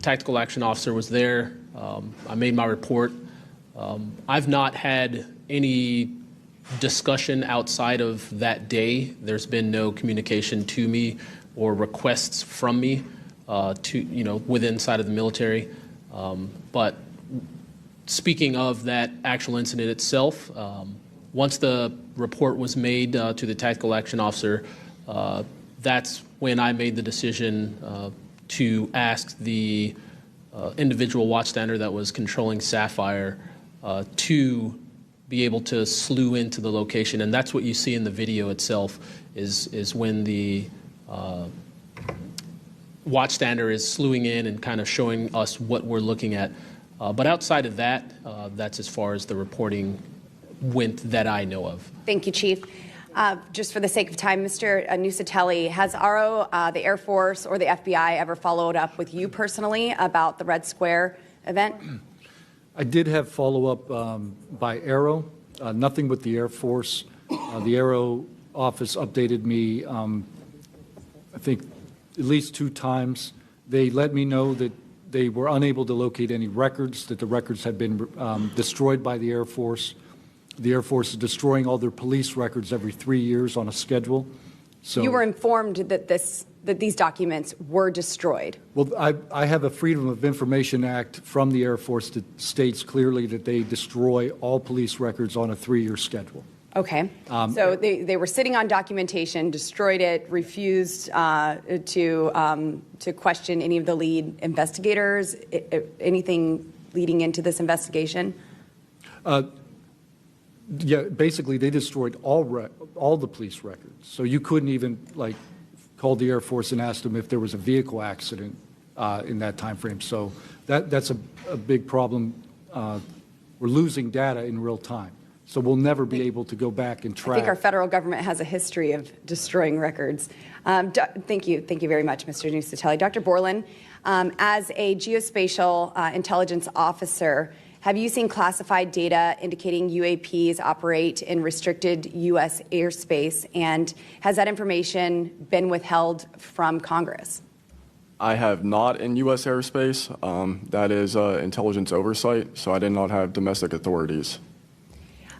S5: tactical action officer was there. I made my report. I've not had any discussion outside of that day. There's been no communication to me or requests from me within inside of the military. But speaking of that actual incident itself, once the report was made to the tactical action officer, that's when I made the decision to ask the individual watchstander that was controlling Sapphire to be able to slew into the location. And that's what you see in the video itself is when the watchstander is slewing in and kind of showing us what we're looking at. But outside of that, that's as far as the reporting went that I know of.
S11: Thank you, Chief. Just for the sake of time, Mr. Nusatelli, has aaro, the Air Force, or the FBI ever followed up with you personally about the Red Square event?
S6: I did have follow-up by aaro, nothing with the Air Force. The aaro office updated me, I think, at least 2 times. They let me know that they were unable to locate any records, that the records had been destroyed by the Air Force. The Air Force is destroying all their police records every 3 years on a schedule. So
S11: you were informed that these documents were destroyed.
S6: Well, I have a Freedom of Information Act from the Air Force that states clearly that they destroy all police records on a 3-year schedule.
S11: Okay. So they were sitting on documentation, destroyed it, refused to question any of the lead investigators, anything leading into this investigation?
S6: Yeah, basically, they destroyed all the police records. So you couldn't even, call the Air Force and ask them if there was a vehicle accident in that time frame. So that's a big problem. We're losing data in real time. So we'll never be able to go back and track.
S11: I think our federal government has a history of destroying records. Thank you very much, Mr. Nusatelli. Dr. Borland, as a geospatial intelligence officer, have you seen classified data indicating UAPs operate in restricted U.S. airspace, and has that information been withheld from Congress?
S1: I have not in U.S. airspace. That is intelligence oversight, so I did not have domestic authorities.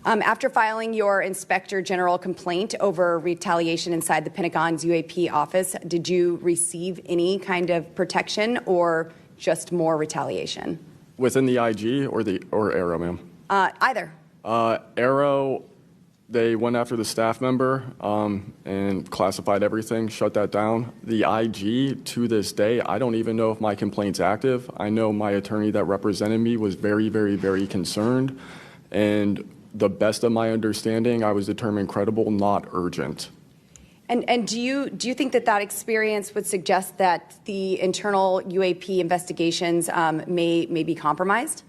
S11: After filing your Inspector General complaint over retaliation inside the Pentagon's UAP office, did you receive any kind of protection or just more retaliation?
S1: Within the IG or aaro, ma'am?
S11: Either.
S1: Aaro, they went after the staff member and classified everything, shut that down. The IG, to this day, I don't even know if my complaint's active. I know my attorney that represented me was very, very, very concerned, and the best of my understanding, I was determined credible, not urgent.
S11: And do you think that experience would suggest that the internal UAP investigations may be compromised?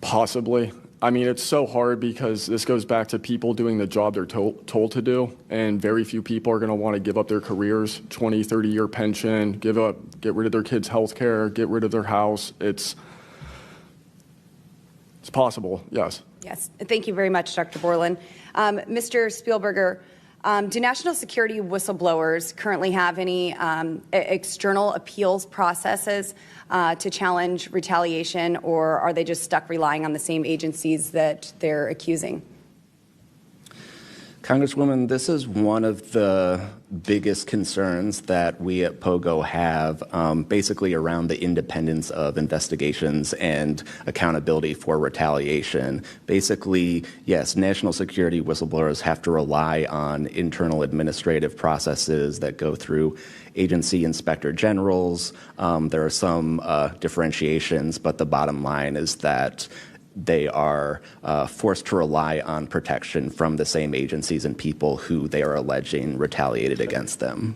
S1: Possibly. I mean, it's so hard because this goes back to people doing the job they're told to do, and very few people are going to want to give up their careers, 20, 30-year pension, get rid of their kids' health care, get rid of their house. It's possible, yes.
S11: Yes. Thank you very much, Dr. Borland. Mr. Spielberger, do national security whistleblowers currently have any external appeals processes to challenge retaliation, or are they just stuck relying on the same agencies that they're accusing?
S3: Congresswoman, this is one of the biggest concerns that we at POGO have, basically around the independence of investigations and accountability for retaliation. Basically, yes, national security whistleblowers have to rely on internal administrative processes that go through agency inspector generals. There are some differentiations, but the bottom line is that they are forced to rely on protection from the same agencies and people who they are alleging retaliated against them.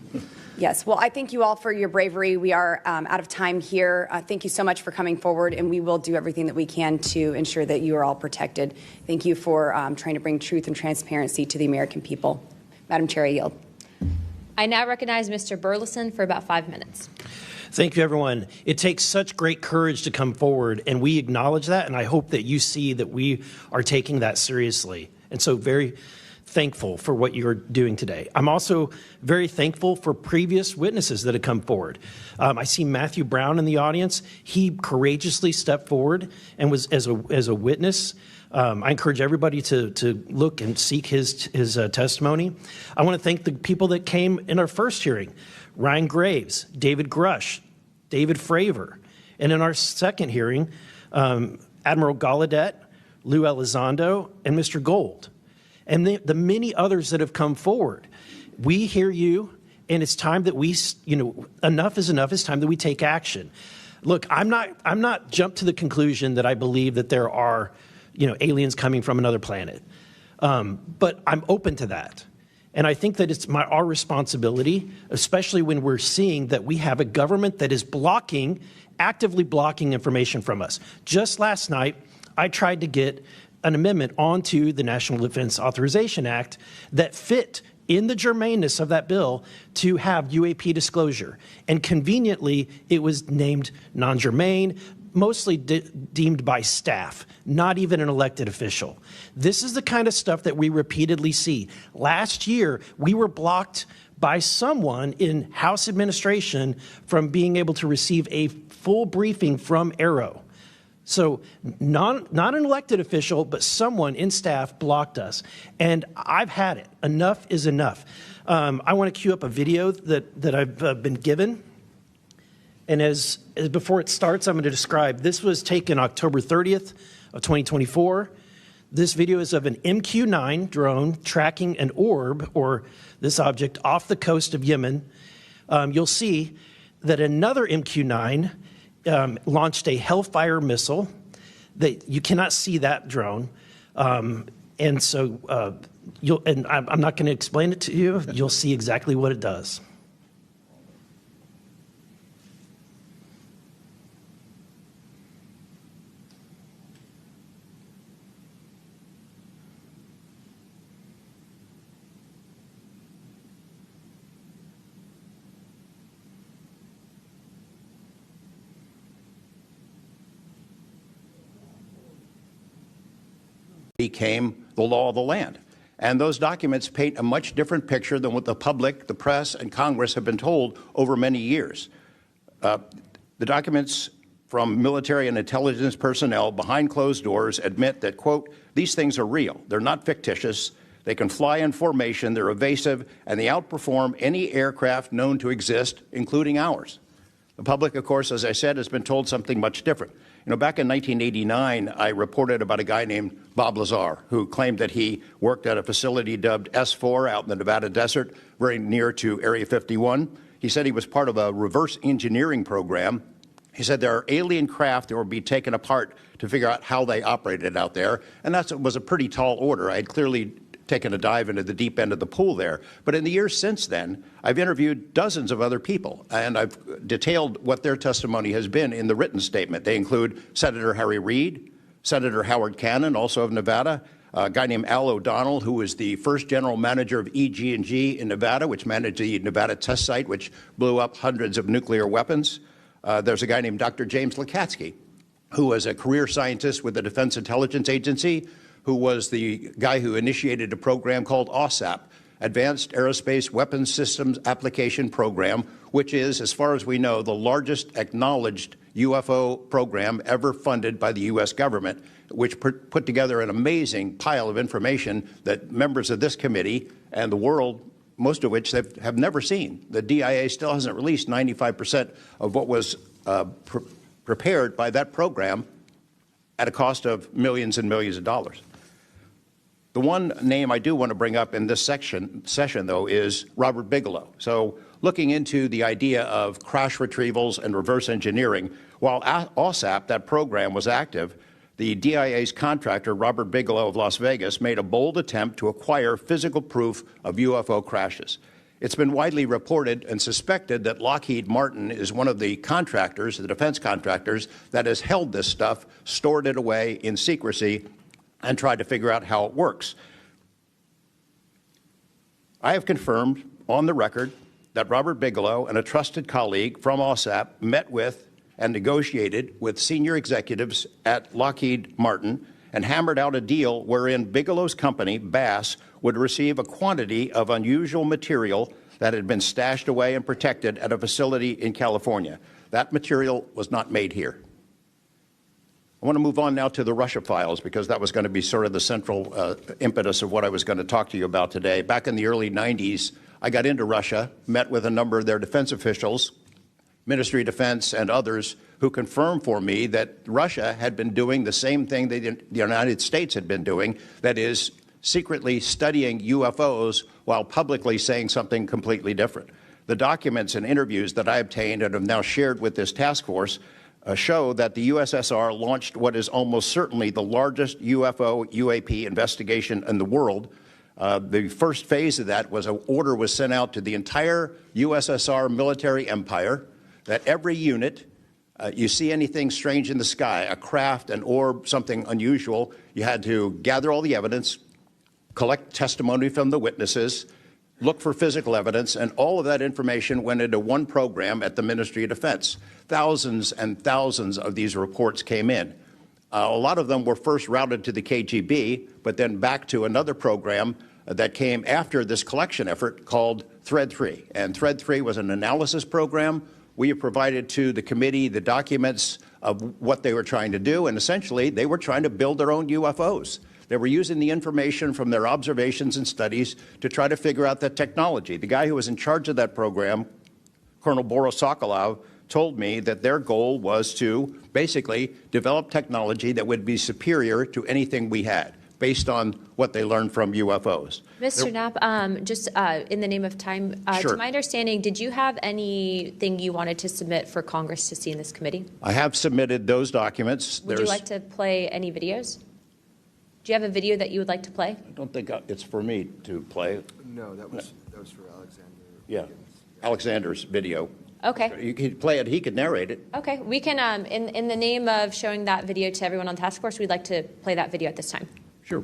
S11: Yes. Well, I thank you all for your bravery. We are out of time here. Thank you so much for coming forward, and we will do everything that we can to ensure that you are all protected. Thank you for trying to bring truth and transparency to the American people. Madam Chair, I yield.
S2: I now recognize Mr. Burleson for about 5 minutes.
S12: Thank you, everyone. It takes such great courage to come forward, and we acknowledge that, and I hope that you see that we are taking that seriously. And so very thankful for what you're doing today. I'm also very thankful for previous witnesses that have come forward. I see Matthew Brown in the audience. He courageously stepped forward and was as a witness. I encourage everybody to look and seek his testimony. I want to thank the people that came in our first hearing. Ryan Graves, David Grush, David Fravor. And in our second hearing, Admiral Gallaudet, Lou Elizondo, and Mr. Gold. And the many others that have come forward. We hear you, and it's time that we, enough is enough. It's time that we take action. Look, I'm not jumped to the conclusion that I believe that there are, aliens coming from another planet. But I'm open to that. And I think that it's our responsibility, especially when we're seeing that we have a government that is actively blocking information from us. Just last night, I tried to get an amendment onto the National Defense Authorization Act that fit in the germaneness of that bill to have UAP disclosure. And conveniently, it was named non-germane, mostly deemed by staff, not even an elected official. This is the kind of stuff that we repeatedly see. Last year, we were blocked by someone in House administration from being able to receive a full briefing from aaro. So not an elected official, but someone in staff blocked us. And I've had it. Enough is enough. I want to cue up a video that I've been given. And as before it starts, I'm going to describe, this was taken October 30th of 2024. This video is of an MQ-9 drone tracking an orb, or this object, off the coast of Yemen. You'll see that another MQ-9 launched a Hellfire missile. You cannot see that drone. And so I'm not going to explain it to you. You'll see exactly what it does.
S8: Became the law of the land. And those documents paint a much different picture than what the public, the press, and Congress have been told over many years. The documents from military and intelligence personnel behind closed doors admit that, quote, these things are real. They're not fictitious. They can fly in formation. They're evasive, and they outperform any aircraft known to exist, including ours. The public, of course, as I said, has been told something much different. You know, back in 1989, I reported about a guy named Bob Lazar, who claimed that he worked at a facility dubbed S4 out in the Nevada desert, very near to Area 51. He said he was part of a reverse engineering program. He said there are alien craft that will be taken apart to figure out how they operated out there, and that was a pretty tall order. I had clearly taken a dive into the deep end of the pool there. But in the years since then, I've interviewed dozens of other people, and I've detailed what their testimony has been in the written statement. They include Senator Harry Reid, Senator Howard Cannon, also of Nevada, a guy named Al O'Donnell, who was the first general manager of EG&G in Nevada, which managed the Nevada test site, which blew up hundreds of nuclear weapons. There's a guy named Dr. James Lakatsky, who was a career scientist with the Defense Intelligence Agency, who was the guy who initiated a program called AAWSAP, Advanced Aerospace Weapons Systems Application Program, which is, as far as we know, the largest acknowledged UFO program ever funded by the U.S. government, which put together an amazing pile of information that members of this committee and the world, most of which they have never seen. The DIA still hasn't released 95% of what was prepared by that program at a cost of millions and millions of dollars. The one name I do want to bring up in this session, though, is Robert Bigelow. So looking into the idea of crash retrievals and reverse engineering, while AAWSAP, that program, was active, the DIA's contractor, Robert Bigelow of Las Vegas, made a bold attempt to acquire physical proof of UFO crashes. It's been widely reported and suspected that Lockheed Martin is one of the contractors, the defense contractors, that has held this stuff, stored it away in secrecy, and tried to figure out how it works. I have confirmed on the record that Robert Bigelow and a trusted colleague from AAWSAP met with and negotiated with senior executives at Lockheed Martin and hammered out a deal wherein Bigelow's company, Bass, would receive a quantity of unusual material that had been stashed away and protected at a facility in California. That material was not made here. I want to move on now to the Russia files, because that was going to be sort of the central impetus of what I was going to talk to you about today. Back in the early 90s, I got into Russia, met with a number of their defense officials, Ministry of Defense and others, who confirmed for me that Russia had been doing the same thing that the United States had been doing, that is, secretly studying UFOs while publicly saying something completely different. The documents and interviews that I obtained and have now shared with this task force show that the USSR launched what is almost certainly the largest UFO UAP investigation in the world. The first phase of that was an order was sent out to the entire USSR military empire that every unit, you see anything strange in the sky, a craft, an orb, something unusual, you had to gather all the evidence, collect testimony from the witnesses, look for physical evidence, and all of that information went into one program at the Ministry of Defense. Thousands and thousands of these reports came in. A lot of them were first routed to the KGB, but then back to another program that came after this collection effort called Thread 3. And Thread 3 was an analysis program. We have provided to the committee the documents of what they were trying to do, and essentially they were trying to build their own UFOs. They were using the information from their observations and studies to try to figure out that technology. The guy who was in charge of that program, Colonel Boris Sokolov, told me that their goal was to basically develop technology that would be superior to anything we had. based on what they learned from UFOs.
S2: Mr. Knapp, just in the name of time,
S8: Sure.
S2: to my understanding, did you have anything you wanted to submit for Congress to see in this committee?
S8: I have submitted those documents.
S2: Would you like to play any videos? Do you have a video that you would like to play?
S8: I don't think it's for me to play.
S13: No, that was for Alexander.
S8: Yeah, Alexander's video.
S2: Okay.
S8: You could play it. He could narrate it.
S2: Okay. We can, in the name of showing that video to everyone on the task force, we'd like to play that video at this time.
S8: Sure.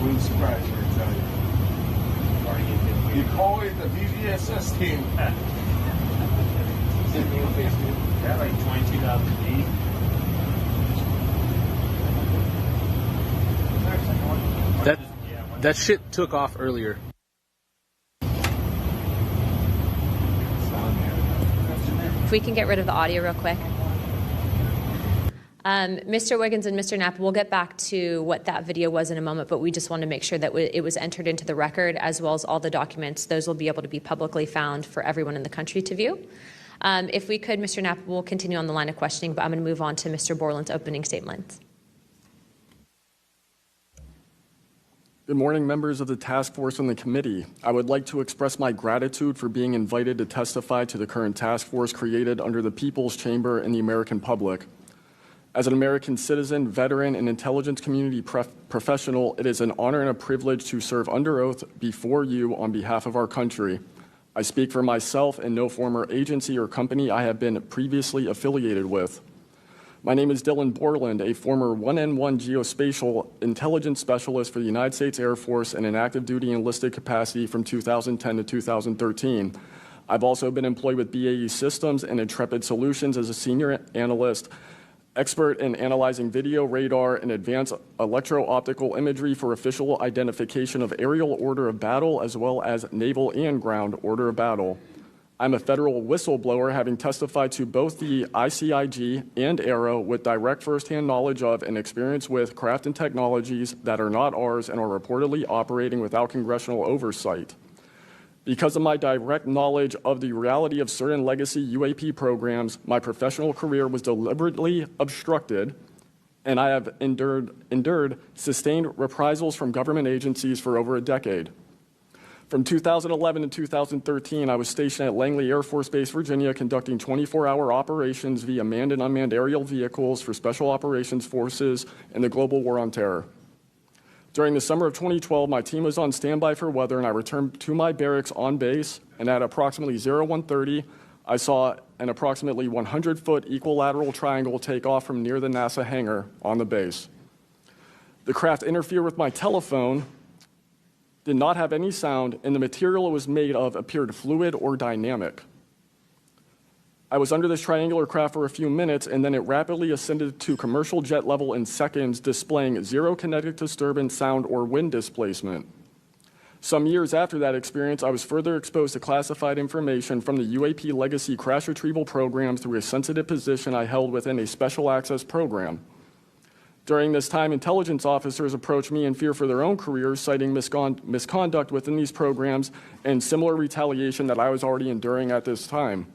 S13: Wouldn't surprise you, I tell you. You call it the VVSS team. Yeah, like 22,000 feet.
S5: That shit took off earlier.
S2: If we can get rid of the audio real quick. Mr. Wiggins and Mr. Knapp, we'll get back to what that video was in a moment, but we just want to make sure that it was entered into the record, as well as all the documents. Those will be able to be publicly found for everyone in the country to view. If we could, Mr. Knapp, we'll continue on the line of questioning, but I'm going to move on to Mr. Borland's opening statement.
S1: Good morning, members of the task force and the committee. I would like to express my gratitude for being invited to testify to the current task force created under the People's Chamber and the American public. As an American citizen, veteran, and intelligence community professional, it is an honor and a privilege to serve under oath before you on behalf of our country. I speak for myself and no former agency or company I have been previously affiliated with. My name is Dylan Borland, a former 1N1 geospatial intelligence specialist for the United States Air Force in an active duty enlisted capacity from 2010 to 2013. I've also been employed with BAE Systems and Intrepid Solutions as a senior analyst, expert in analyzing video, radar, and advanced electro-optical imagery for official identification of aerial order of battle as well as naval and ground order of battle. I'm a federal whistleblower, having testified to both the ICIG and aaro with direct firsthand knowledge of and experience with craft and technologies that are not ours and are reportedly operating without congressional oversight. Because of my direct knowledge of the reality of certain legacy UAP programs, my professional career was deliberately obstructed, and I have endured sustained reprisals from government agencies for over a decade. From 2011 to 2013, I was stationed at Langley Air Force Base, Virginia, conducting 24-hour operations via manned and unmanned aerial vehicles for Special Operations Forces in the global war on terror. During the summer of 2012, my team was on standby for weather, and I returned to my barracks on base, and at approximately 01:30, I saw an approximately 100-foot equilateral triangle take off from near the NASA hangar on the base. The craft interfered with my telephone, did not have any sound, and the material it was made of appeared fluid or dynamic. I was under this triangular craft for a few minutes, and then it rapidly ascended to commercial jet level in seconds, displaying zero kinetic disturbance, sound, or wind displacement. Some years after that experience, I was further exposed to classified information from the UAP legacy crash retrieval program through a sensitive position I held within a special access program. During this time, intelligence officers approached me in fear for their own careers, citing misconduct within these programs and similar retaliation that I was already enduring at this time.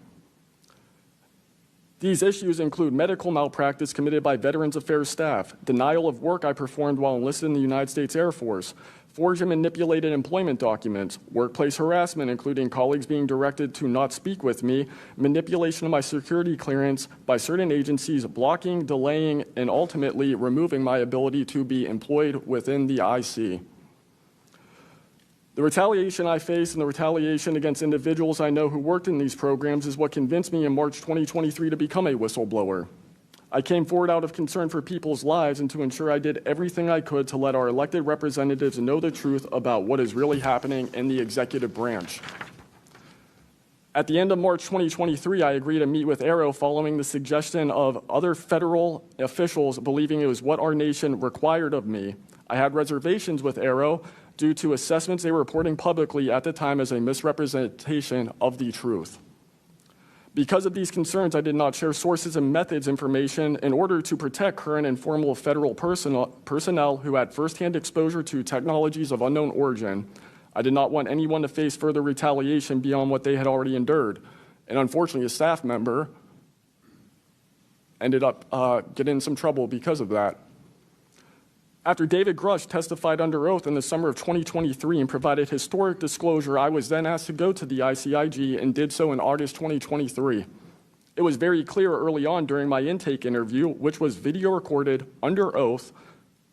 S1: These issues include medical malpractice committed by Veterans Affairs staff, denial of work I performed while enlisted in the United States Air Force, forged and manipulated employment documents, workplace harassment, including colleagues being directed to not speak with me, manipulation of my security clearance by certain agencies, blocking, delaying, and ultimately removing my ability to be employed within the IC. The retaliation I face and the retaliation against individuals I know who worked in these programs is what convinced me in March 2023 to become a whistleblower. I came forward out of concern for people's lives and to ensure I did everything I could to let our elected representatives know the truth about what is really happening in the executive branch. At the end of March 2023, I agreed to meet with aaro following the suggestion of other federal officials believing it was what our nation required of me. I had reservations with aaro due to assessments they were reporting publicly at the time as a misrepresentation of the truth. Because of these concerns, I did not share sources and methods information in order to protect current and former federal personnel who had firsthand exposure to technologies of unknown origin. I did not want anyone to face further retaliation beyond what they had already endured. And unfortunately, a staff member ended up getting in some trouble because of that. After David Grush testified under oath in the summer of 2023 and provided historic disclosure, I was then asked to go to the ICIG and did so in August 2023. It was very clear early on during my intake interview, which was video recorded under oath,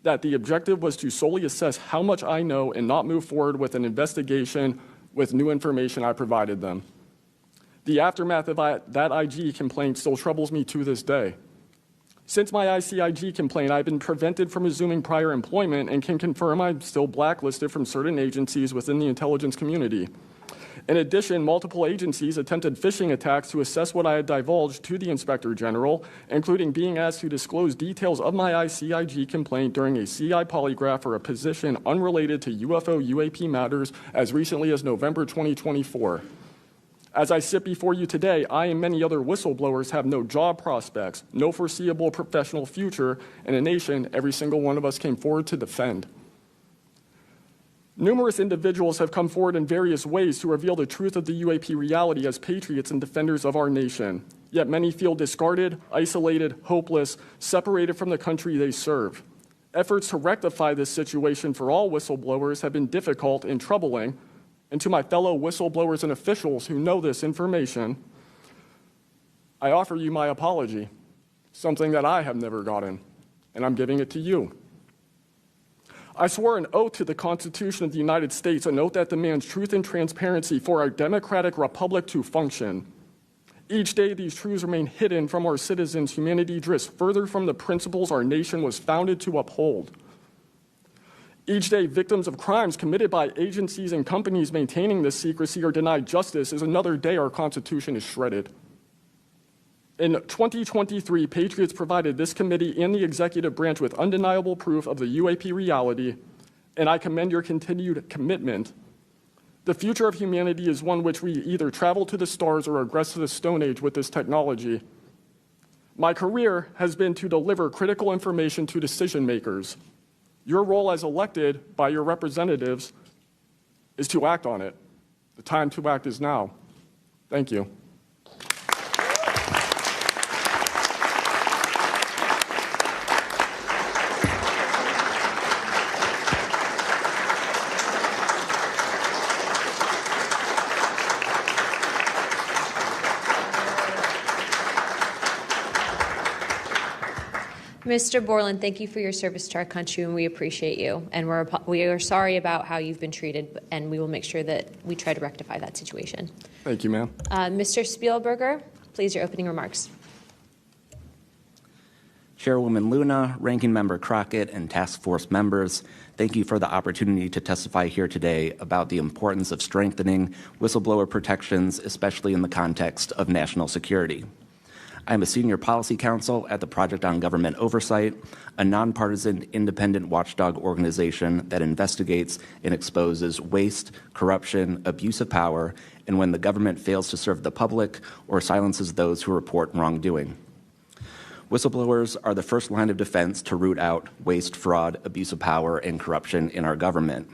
S1: that the objective was to solely assess how much I know and not move forward with an investigation with new information I provided them. The aftermath of that IG complaint still troubles me to this day. Since my ICIG complaint, I've been prevented from resuming prior employment and can confirm I'm still blacklisted from certain agencies within the intelligence community. In addition, multiple agencies attempted phishing attacks to assess what I had divulged to the Inspector General, including being asked to disclose details of my ICIG complaint during a CI polygraph for a position unrelated to UFO UAP matters as recently as November 2024. As I sit before you today, I and many other whistleblowers have no job prospects, no foreseeable professional future in a nation every single one of us came forward to defend. Numerous individuals have come forward in various ways to reveal the truth of the UAP reality as patriots and defenders of our nation. Yet many feel discarded, isolated, hopeless, separated from the country they serve. Efforts to rectify this situation for all whistleblowers have been difficult and troubling. And to my fellow whistleblowers and officials who know this information, I offer you my apology, something that I have never gotten, and I'm giving it to you. I swore an oath to the Constitution of the United States, an oath that demands truth and transparency for our democratic republic to function. Each day, these truths remain hidden from our citizens. Humanity drifts further from the principles our nation was founded to uphold. Each day, victims of crimes committed by agencies and companies maintaining this secrecy are denied justice as another day our Constitution is shredded. In 2023, Patriots provided this committee and the executive branch with undeniable proof of the UAP reality, and I commend your continued commitment. The future of humanity is one which we either travel to the stars or regress to the Stone Age with this technology. My career has been to deliver critical information to decision makers. Your role as elected by your representatives is to act on it. The time to act is now. Thank you.
S2: Mr. Borland, thank you for your service to our country, and we appreciate you. And we are sorry about how you've been treated, and we will make sure that we try to rectify that situation.
S1: Thank you, ma'am.
S2: Mr. Spielberger, please, your opening remarks.
S3: Chairwoman Luna, Ranking Member Crockett, and Task Force members, thank you for the opportunity to testify here today about the importance of strengthening whistleblower protections, especially in the context of national security. I am a senior policy counsel at the Project on Government Oversight, a nonpartisan independent watchdog organization that investigates and exposes waste, corruption, abuse of power, and when the government fails to serve the public or silences those who report wrongdoing. Whistleblowers are the first line of defense to root out waste, fraud, abuse of power, and corruption in our government.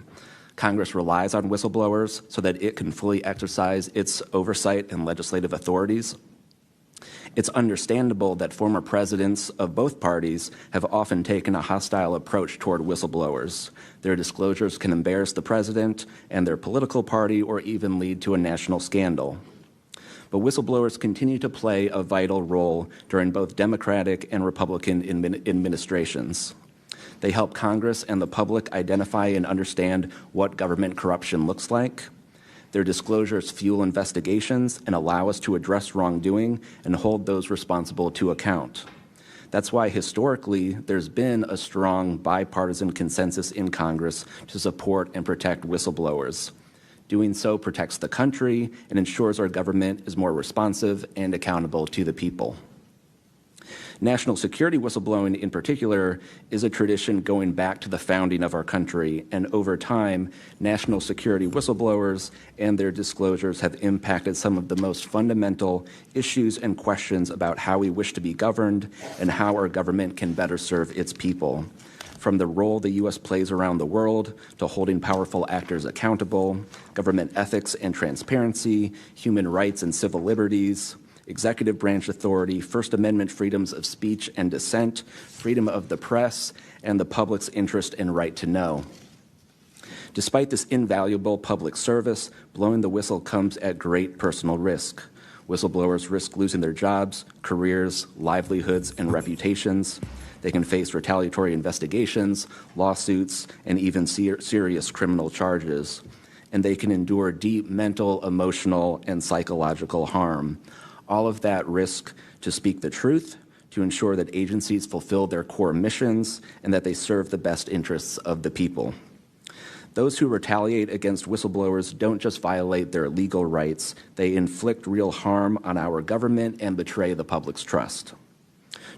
S3: Congress relies on whistleblowers so that it can fully exercise its oversight and legislative authorities. It's understandable that former presidents of both parties have often taken a hostile approach toward whistleblowers. Their disclosures can embarrass the president and their political party or even lead to a national scandal. But whistleblowers continue to play a vital role during both Democratic and Republican administrations. They help Congress and the public identify and understand what government corruption looks like. Their disclosures fuel investigations and allow us to address wrongdoing and hold those responsible to account. That's why historically there's been a strong bipartisan consensus in Congress to support and protect whistleblowers. Doing so protects the country and ensures our government is more responsive and accountable to the people. National security whistleblowing, in particular, is a tradition going back to the founding of our country, and over time, national security whistleblowers and their disclosures have impacted some of the most fundamental issues and questions about how we wish to be governed and how our government can better serve its people. From the role the U.S. plays around the world to holding powerful actors accountable, government ethics and transparency, human rights and civil liberties, executive branch authority, First Amendment freedoms of speech and dissent, freedom of the press, and the public's interest and right to know. Despite this invaluable public service, blowing the whistle comes at great personal risk. Whistleblowers risk losing their jobs, careers, livelihoods, and reputations. They can face retaliatory investigations, lawsuits, and even serious criminal charges. And they can endure deep mental, emotional, and psychological harm. All of that risk to speak the truth, to ensure that agencies fulfill their core missions, and that they serve the best interests of the people. Those who retaliate against whistleblowers don't just violate their legal rights, they inflict real harm on our government and betray the public's trust.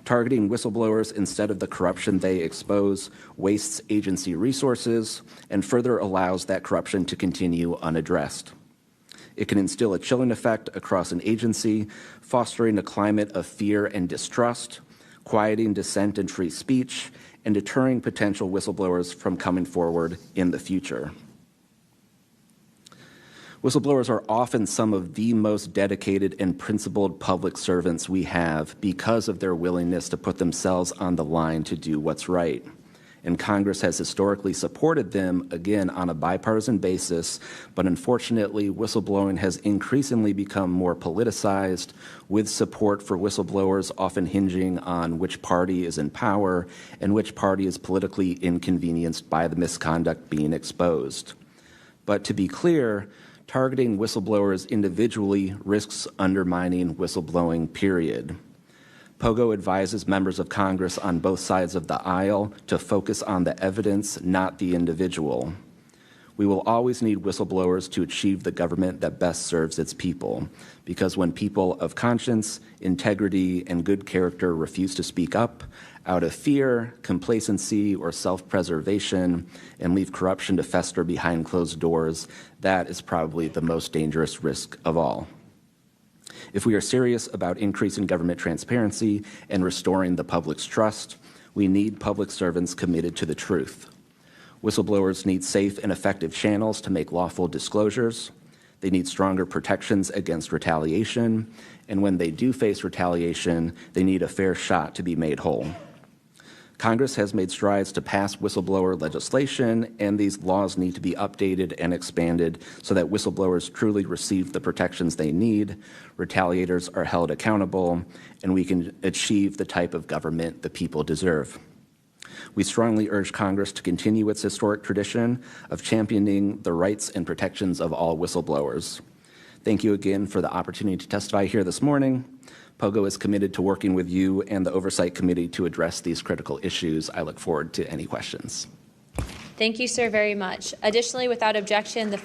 S3: Targeting whistleblowers instead of the corruption they expose wastes agency resources and further allows that corruption to continue unaddressed. It can instill a chilling effect across an agency, fostering a climate of fear and distrust, quieting dissent and free speech, and deterring potential whistleblowers from coming forward in the future. Whistleblowers are often some of the most dedicated and principled public servants we have because of their willingness to put themselves on the line to do what's right. And Congress has historically supported them, again, on a bipartisan basis, but unfortunately, whistleblowing has increasingly become more politicized, with support for whistleblowers often hinging on which party is in power and which party is politically inconvenienced by the misconduct being exposed. But to be clear, targeting whistleblowers individually risks undermining whistleblowing, period. POGO advises members of Congress on both sides of the aisle to focus on the evidence, not the individual. We will always need whistleblowers to achieve the government that best serves its people, because when people of conscience, integrity, and good character refuse to speak up out of fear, complacency, or self-preservation, and leave corruption to fester behind closed doors, that is probably the most dangerous risk of all. If we are serious about increasing government transparency and restoring the public's trust, we need public servants committed to the truth. Whistleblowers need safe and effective channels to make lawful disclosures. They need stronger protections against retaliation. And when they do face retaliation, they need a fair shot to be made whole. Congress has made strides to pass whistleblower legislation, and these laws need to be updated and expanded so that whistleblowers truly receive the protections they need, retaliators are held accountable, and we can achieve the type of government the people deserve. We strongly urge Congress to continue its historic tradition of championing the rights and protections of all whistleblowers. Thank you again for the opportunity to testify here this morning. POGO is committed to working with you and the Oversight Committee to address these critical issues. I look forward to any questions.
S2: Thank you, sir, very much. Additionally, without objection, the